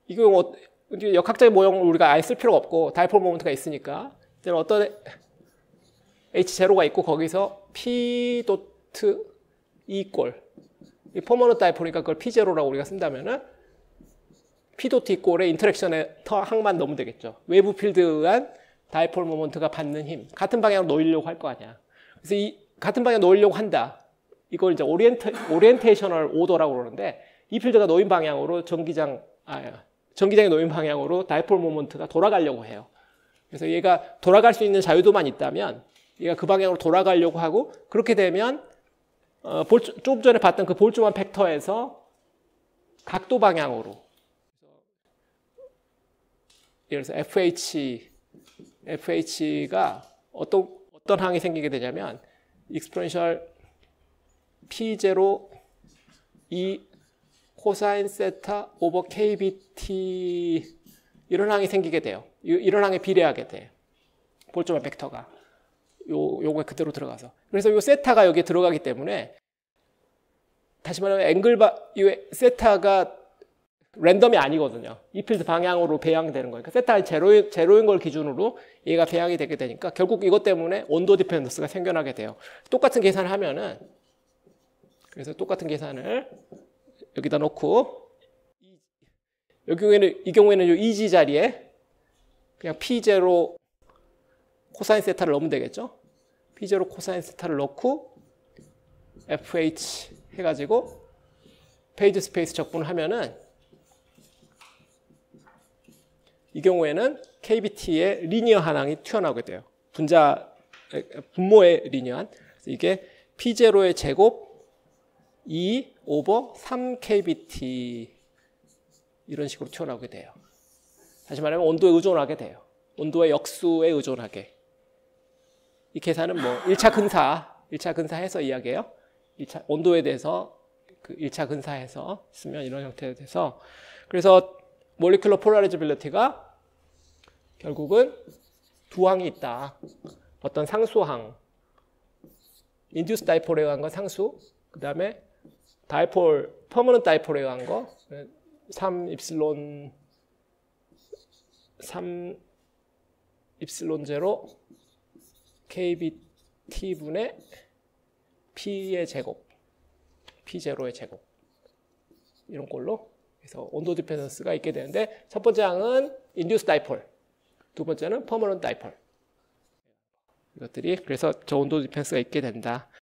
이 경우 역학적인 모형을 우리가 아예 쓸 필요가 없고 다이폴 모먼트가 있으니까 어떤 H0가 있고 거기서 P 도트 이꼴 이 퍼머넌트 다이폴이니까 그걸 P0라고 우리가 쓴다면은 P 도트 이꼴의 인터랙션의 항만 넣으면 되겠죠. 외부 필드한 다이폴 모먼트가 받는 힘 같은 방향으로 놓이려고 할 거 아니야. 그래서 이 같은 방향 놓이려고 한다. 이걸 이제 오리엔테이셔널 오더라고 그러는데 이 필드가 놓인 방향으로 전기장에 놓인 방향으로 다이폴 모먼트가 돌아가려고 해요. 그래서 얘가 돌아갈 수 있는 자유도만 있다면 얘가 그 방향으로 돌아가려고 하고 그렇게 되면 조금 전에 봤던 그 볼츠만 팩터에서 각도 방향으로 예를 들어서 FH가 어떤 항이 생기게 되냐면 익스포넨셜 P0 E 코사인 세타 오버 KBT 이런 항이 생기게 돼요. 이런 항에 비례하게 돼. 볼츠만 벡터가 요거에 그대로 들어가서. 그래서 요 세타가 여기에 들어가기 때문에 다시 말하면 이 세타가 랜덤이 아니거든요. 이 필드 방향으로 배양되는 거니까 세타가 제로인 걸 기준으로 얘가 배양이 되게 되니까 결국 이것 때문에 온도 디펜던스가 생겨나게 돼요. 똑같은 계산을 하면은 그래서 똑같은 계산을 여기다 놓고 이 경우에는 이 EG 자리에 그냥 P0 코사인 세타를 넣으면 되겠죠. P0 코사인 세타를 넣고 FH 해가지고 페이지 스페이스 적분을 하면은 이 경우에는 KBT의 리니어 한항이 튀어나오게 돼요. 분모의 리니어한. 이게 P0의 제곱 2 오버 3KBT 이런 식으로 튀어나오게 돼요. 다시 말하면 온도에 의존하게 돼요. 온도의 역수에 의존하게. 이 계산은 뭐 1차 근사해서 이야기해요. 온도에 대해서 그 1차 근사해서 쓰면 이런 형태에 대해서 그래서 몰리큘러 폴라리지빌리티가 결국은 두 항이 있다. 어떤 상수항, 인듀스 다이폴에 의한 건 상수, 그 다음에 퍼머넌트 다이폴에 의한 거 3 입실론 0 KBT분의 P의 제곱, P0의 제곱 이런 꼴로 그래서 온도 디펜던스가 있게 되는데 첫 번째 항은 인듀스 다이폴, 두 번째는 퍼머넌트 다이폴 이것들이 그래서 저 온도 디펜스가 있게 된다.